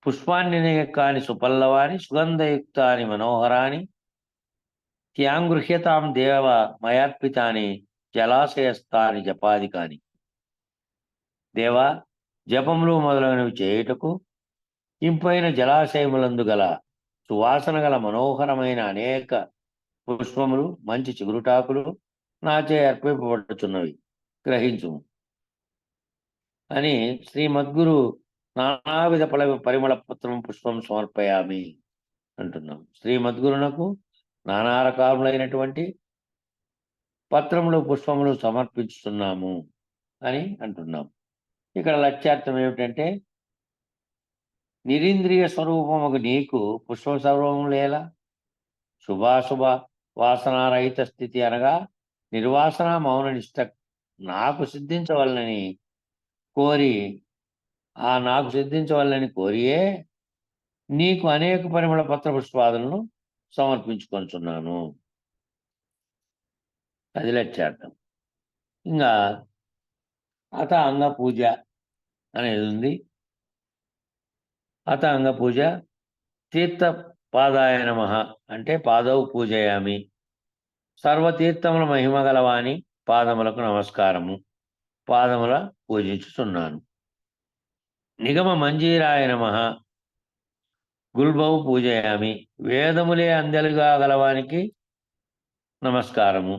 పుష్పాన్ని కాని సుపల్లవాని సుగంధయుక్తాని మనోహరాని త్యాంగృహ్యతాం దేవ మయార్పితాని జలాశయస్థాని జపాదికాని. దేవా, జపములు మొదలైనవి చేయుటకు ఇంపైన జలాశయములందు గల సువాసన గల మనోహరమైన అనేక పుష్పములు, మంచి చిగురుటాకులు నాచే అర్పింపబడుచున్నవి, గ్రహించుము అని శ్రీమద్గురు నానావిధ పరిమళ పత్రం పుష్పం సమర్పయామి అంటున్నాం. శ్రీమద్గురునకు నానా రకాలైనటువంటి పత్రములు, పుష్పములు సమర్పించుతున్నాము అని అంటున్నాం. ఇక్కడ లక్ష్యార్థం ఏమిటంటే, నిరీంద్రియ స్వరూపముకు నీకు పుష్ప సర్వములేలా? శుభాశుభ వాసనారహిత స్థితి అనగా నిర్వాసన మౌన నిష్ట నాకు సిద్ధించవలనని కోరియే నీకు అనేక పరిమళ పత్ర పుష్పాదులను సమర్పించుకొంచున్నాను. అది లక్ష్యార్థం. ఇంకా అంగ పూజ అనేది ఉంది. అంగ పూజ: తీర్థ పాదాయ నమః అంటే పాదౌ పూజయామి. సర్వతీర్థముల మహిమ గలవాని పాదములకు నమస్కారము, పాదముల పూజించుతున్నాను. నిగమ మంజీరాయ నమః గుల్బౌ పూజయామి. వేదములే అందెలుగా గలవానికి నమస్కారము,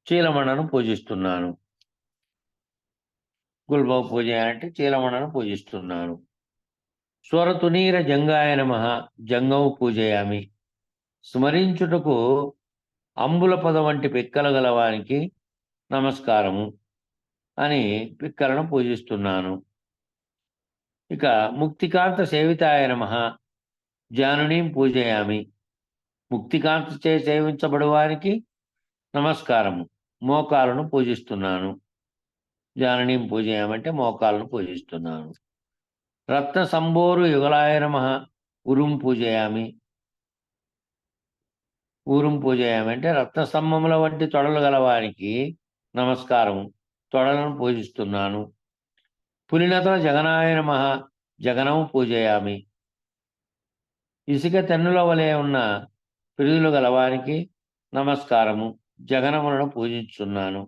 చీలమణను పూజిస్తున్నాను. గుల్బౌ పూజ అంటే చీలమణను పూజిస్తున్నాను. స్వరతునీర జంగాయ నమః జంగము పూజయామి. స్మరించుటకు అంబుల పద వంటి పిక్కలు గలవానికి నమస్కారము అని పిక్కలను పూజిస్తున్నాను. ఇక ముక్తికాంత సేవితాయ నమః జానునీం పూజయామి. ముక్తికాంత చే సేవించబడువానికి నమస్కారము, మోకాలను పూజిస్తున్నాను. జానునీం పూజయామంటే మోకాలను పూజిస్తున్నాను. రత్న సంబోరు యుగలాయ నమః ఉరుం పూజయామి. ఊరుం పూజయామంటే రత్నస్తంభముల వంటి తొడలు గలవానికి నమస్కారము, తొడలను పూజిస్తున్నాను. పులినతల జగనాయ నమః జగనము పూజయామి. ఇసుక తెన్నుల వలె ఉన్న పిడుగులు గలవానికి నమస్కారము, జగనములను పూజించున్నాను.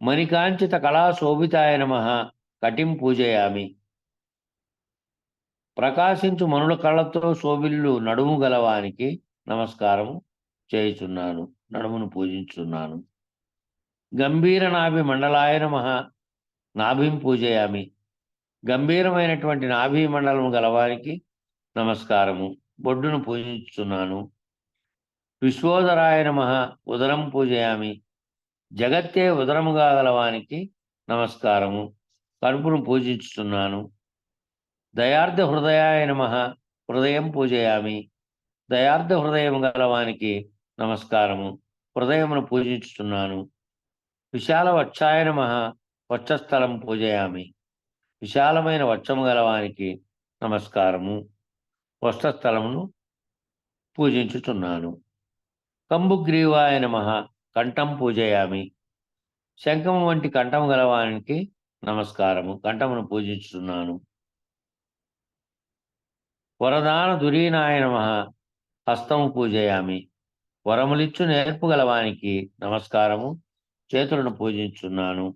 మణికాంచిత కళా శోభితాయ నమః కటిం పూజయామి. ప్రకాశించు మనుల కళ్ళతో శోభిల్లు నడుము గలవానికి నమస్కారము చేయుచున్నాను, నడుమును పూజించున్నాను. గంభీర నాభి మండలాయ నమః నాభిం పూజయామి. గంభీరమైనటువంటి నాభి మండలము గలవానికి నమస్కారము, బొడ్డును పూజించుచున్నాను. విశ్వోదరాయ నమః ఉదరం పూజయామి. జగత్తే ఉదరముగా గలవానికి నమస్కారము, కడుపును పూజించుచున్నాను. దయార్థ హృదయాయ నమః హృదయం పూజయామి. దయార్థ హృదయం గలవానికి నమస్కారము, హృదయమును పూజించుచున్నాను. విశాల వక్షాయ నమః వక్షస్థలం పూజయామి. విశాలమైన వక్షము గలవానికి నమస్కారము, వక్షస్థలమును పూజించుచున్నాను. కంబుగ్రీవాయ నమః కంఠం పూజయామి. శంఖము వంటి కంఠము గలవానికి నమస్కారము, కంఠమును పూజించుచున్నాను. వరదాన దురీనాయ నమః హస్తము పూజయామి. వరములిచ్చు నేర్పు గలవానికి నమస్కారము, చేతులను పూజించున్నాను.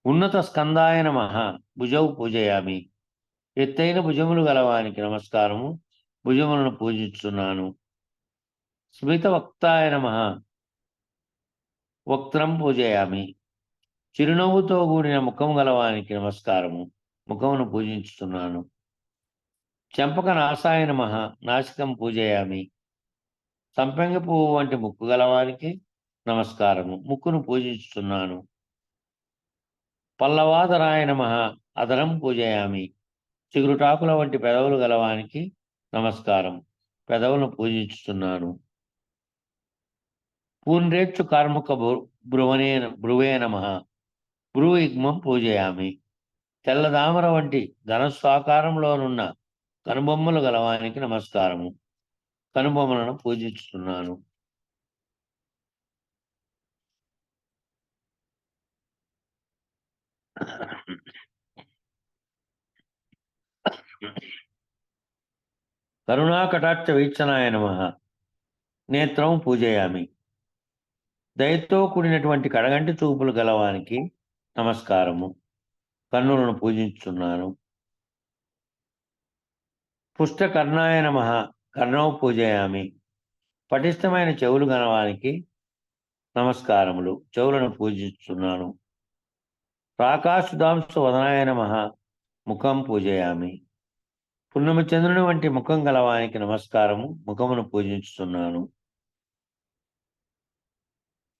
ఉన్నత స్కందాయ నమః, భుజౌ పూజయామి. ఎత్తైన భుజములు గలవానికి నమస్కారము, భుజములను పూజించున్నాను. స్మిత వక్తాయ నమః, వక్త్రం పూజయామి. చిరునవ్వుతో కూడిన ముఖము గలవానికి నమస్కారము, ముఖమును పూజించుతున్నాను. చెంపక నాసాయ నమః, నాసికం పూజయామి. సంపెంగ పువ్వు వంటి ముక్కు గలవానికి నమస్కారము, ముక్కును పూజించుతున్నాను. పల్లవాదరాయ నమః, అదరం పూజయామి. చిగురుటాకుల వంటి పెదవులు గలవానికి నమస్కారం, పెదవులను పూజించుతున్నాను. పూన్రేచ్చు కార్ముక భ్రువే నమః, భ్రువిగ్మం పూజయామి. తెల్లదామర వంటి ధనస్సు ఆకారంలోనున్న కనుబొమ్మలు గలవానికి నమస్కారము, కనుబొమ్మలను పూజించుతున్నాను. కరుణాకటాక్ష వీక్షణాయ నమః, నేత్రం పూజయామి. దయతో కూడినటువంటి కడగంటి చూపులు గలవానికి నమస్కారము, కన్నులను పూజించున్నాను. పుష్టకర్ణాయ నమః, కర్ణం పూజయామి. పటిష్టమైన చెవులు గలవానికి నమస్కారములు, చెవులను పూజిస్తున్నాను. ప్రాకాశుదాంశు వదనాయ నమః, ముఖం పూజయామి. పున్నమి చంద్రుని వంటి ముఖం గలవానికి నమస్కారము, ముఖమును పూజించుతున్నాను.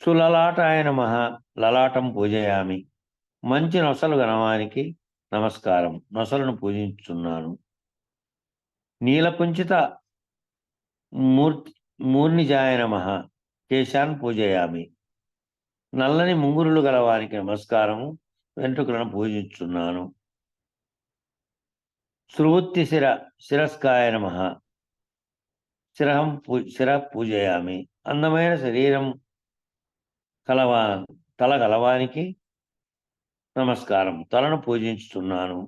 సులలాటాయ నమః, లలాటం పూజయామి. మంచి నొసలు గలవానికి నమస్కారం, నొసలను పూజించుతున్నాను. నీలకుంచిత మూర్నిజాయ నమః, కేశాన్ పూజయామి. నల్లని ముంగురులు గలవానికి నమస్కారము, వెంట్రుకలను పూజించున్నాను. శృవృత్తి శిరస్కాయ నమః, శిర పూజయామి. అందమైన శరీరం తల గలవానికి నమస్కారం, తలను పూజించుతున్నాను.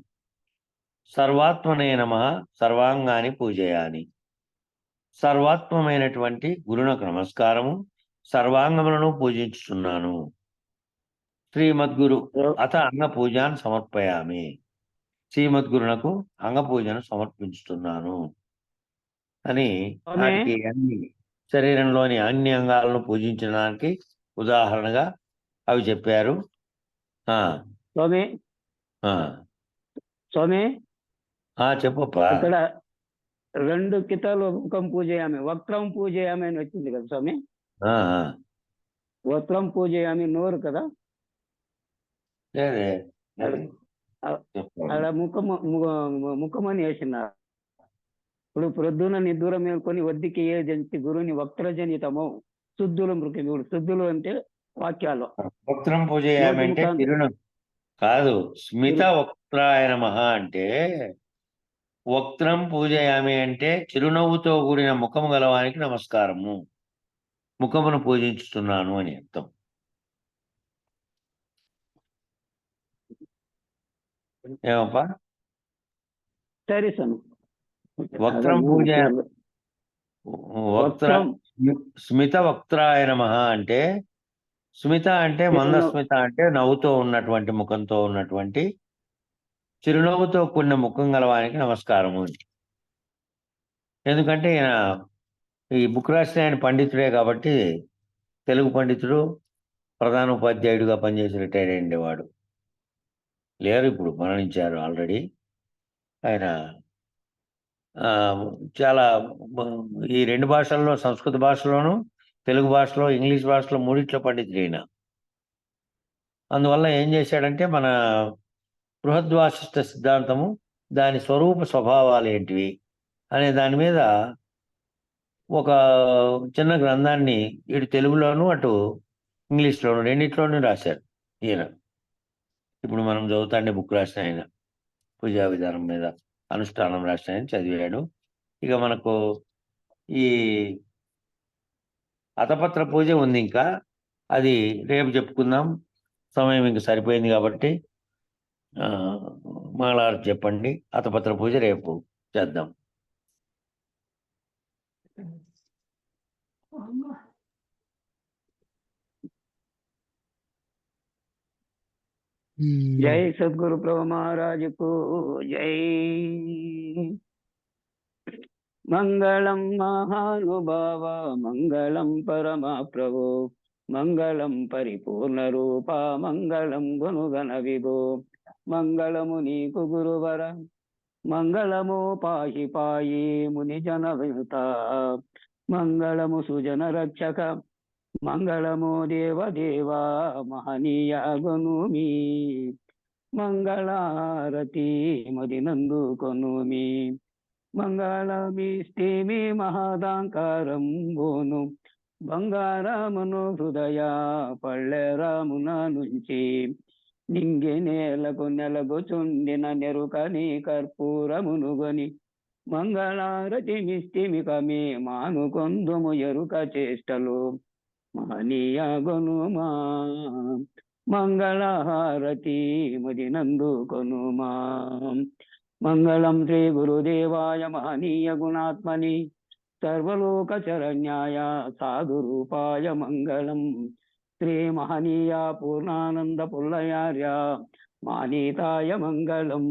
సర్వాత్మనే నమః, సర్వాంగాన్ని పూజయామి. సర్వాత్మమైనటువంటి గురునకు నమస్కారము, సర్వాంగములను పూజించుతున్నాను. శ్రీమద్గురు అత అంగ పూజాన్ సమర్పయామి. శ్రీమద్గురునకు అంగపూజను సమర్పించుతున్నాను అని వాటికి అన్ని శరీరంలోని అన్ని అంగాలను పూజించడానికి ఉదాహరణగా అవి చెప్పారు. స్వామి స్వామి చెప్పప్పా. ఇక్కడ 2 కితాలు ముఖం పూజయామి, వక్రం పూజయామి అని వచ్చింది కదా స్వామి. వక్రం పూజయామి నోరు కదా, అలా ముఖమని వేసినారు. ఇప్పుడు ప్రొద్దున నిద్ర మేల్కొని వద్దికి ఏ జంతి గురుని వక్రజనితము శుద్ధులు మృగముడు. శుద్ధులు అంటే వాక్యాలు. వక్రం పూజయామి అంటే కాదు, స్మిత వక్త్రాయ నమః అంటే, వక్త్రం పూజయామి అంటే చిరునవ్వుతో కూడిన ముఖము గలవానికి నమస్కారము, ముఖమును పూజించుతున్నాను అని అర్థం. ఏమప్పా? సరే స్వామి. వక్త్రం పూజ స్మిత వక్త్రాయ నమః అంటే, స్మిత అంటే మందస్మిత అంటే నవ్వుతో ఉన్నటువంటి ముఖంతో ఉన్నటువంటి చిరునవ్వుతో కూడిన ముఖం గలవానికి నమస్కారము. ఎందుకంటే ఈయన ఈ బుక్ రాసిన ఆయన పండితుడే కాబట్టి, తెలుగు పండితుడు, ప్రధాన ఉపాధ్యాయుడిగా పనిచేసి రిటైర్ అయ్యేవాడు. లేరు, ఇప్పుడు మరణించారు ఆల్రెడీ. ఆయన చాలా ఈ 2 భాషల్లో, సంస్కృత భాషలోను, తెలుగు భాషలో, ఇంగ్లీష్ భాషలో 3 పండితుడు ఈయన. అందువల్ల ఏం చేశాడంటే, మన బృహద్వాసిష్ట సిద్ధాంతము, దాని స్వరూప స్వభావాలు ఏంటివి అనే దాని మీద ఒక చిన్న గ్రంథాన్ని ఇటు తెలుగులోను అటు ఇంగ్లీష్లోను రెండిట్లోనూ రాశారు ఈయన. ఇప్పుడు మనం చదువుతాండే బుక్ రాసిన ఆయన, పూజా విధానం మీద అనుష్ఠానం రాసిన ఆయన చదివాడు. ఇక మనకు ఈ అతపత్ర పూజ ఉంది, ఇంకా అది రేపు చెప్పుకుందాం. సమయం ఇంక సరిపోయింది కాబట్టి మంగళవారం చెప్పండి. అతపత్ర పూజ రేపు చేద్దాం. జై సద్గురు ప్రభు మహారాజుకు జై. మంగళం మహానుభావ మంగళం పరమ ప్రభు మంగళం పరిపూర్ణ రూప మంగళం గుణగణ విభో మంగళము నీకు గురువర మంగళము పాహి పాయి ముని జన వినుత మంగళము సుజన రక్షక మంగళము దేవదేవా మహనీయ గనుమి మంగళారతి మదినందు కొనుమి మంగళమిస్తేమి మహదాంకారం బోను బంగారమును హృదయ పళ్ళెరామున నుంచి నింగి నేలకు నెలగుచుండిన నెరుకని కర్పూరమునుగొని మంగళారతి మిస్తిమికమే మానుకొందుము ఎరుక చేష్టలు మహనీయ గొనుమా మంగళహారతి మదినందు కొనుమా. మంగళం శ్రీ గురుదేవాయ మహనీయ గుణాత్మని సర్వలోక శరణ్యాయ సాధు రూపాయ మంగళం శ్రీ మహనీయ పూర్ణానంద పుల్లయార్య మానీతాయ మంగళం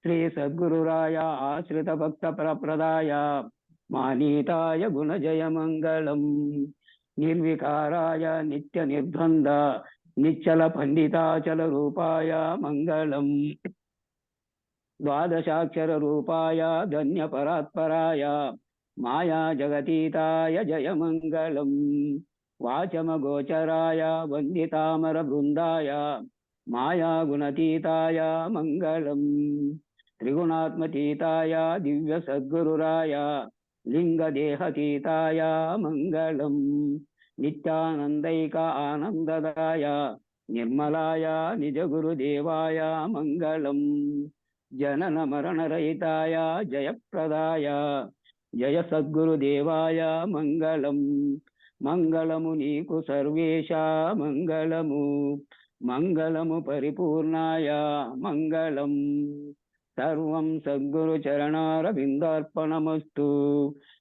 శ్రీ సద్గురురాయ ఆశ్రిత భక్త ప్రప్రదాయ మానీతాయ గుణజయ మంగళం నిర్వికారాయ నిత్య నిర్బంధ నిశ్చల పండితాచల రూపాయ మంగళం ద్వాదశాక్షర రూపాయ ధన్య పరాత్పరాయ మాయా జగతీతాయ జయ మంగళం వాచమ గోచరాయ వందితామర బృందాయ మాయా గుణతీతాయ మంగళం త్రిగుణాత్మతీతాయ దివ్య సద్గురురాయ లింగదేహతీతాయ మంగళం నిత్యానందైక ఆనందదాయ నిర్మలాయ నిజ గురుదేవాయ మంగళం జనన మరణ రహితాయ జయప్రదాయ జయ సద్గురుదేవాయ మంగళం మంగళము నీకు సర్వేశ మంగళము మంగళము పరిపూర్ణాయ మంగళం సర్వం సద్గురు చరణారవిందార్పణమస్తు.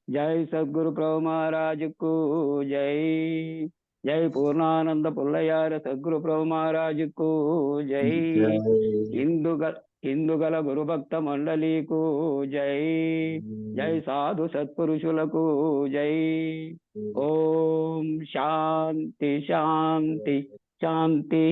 జై సద్గురు ప్రభు మహారాజుకు జై. జై పూర్ణానంద పుల్లయార సద్గురు ప్రభు మహారాజుకు జై. ఇందుగల గురుభక్త మండలీకు జై. జై సాధు సత్పురుషులకు జై. ఓం శాంతి శాంతి శాంతి.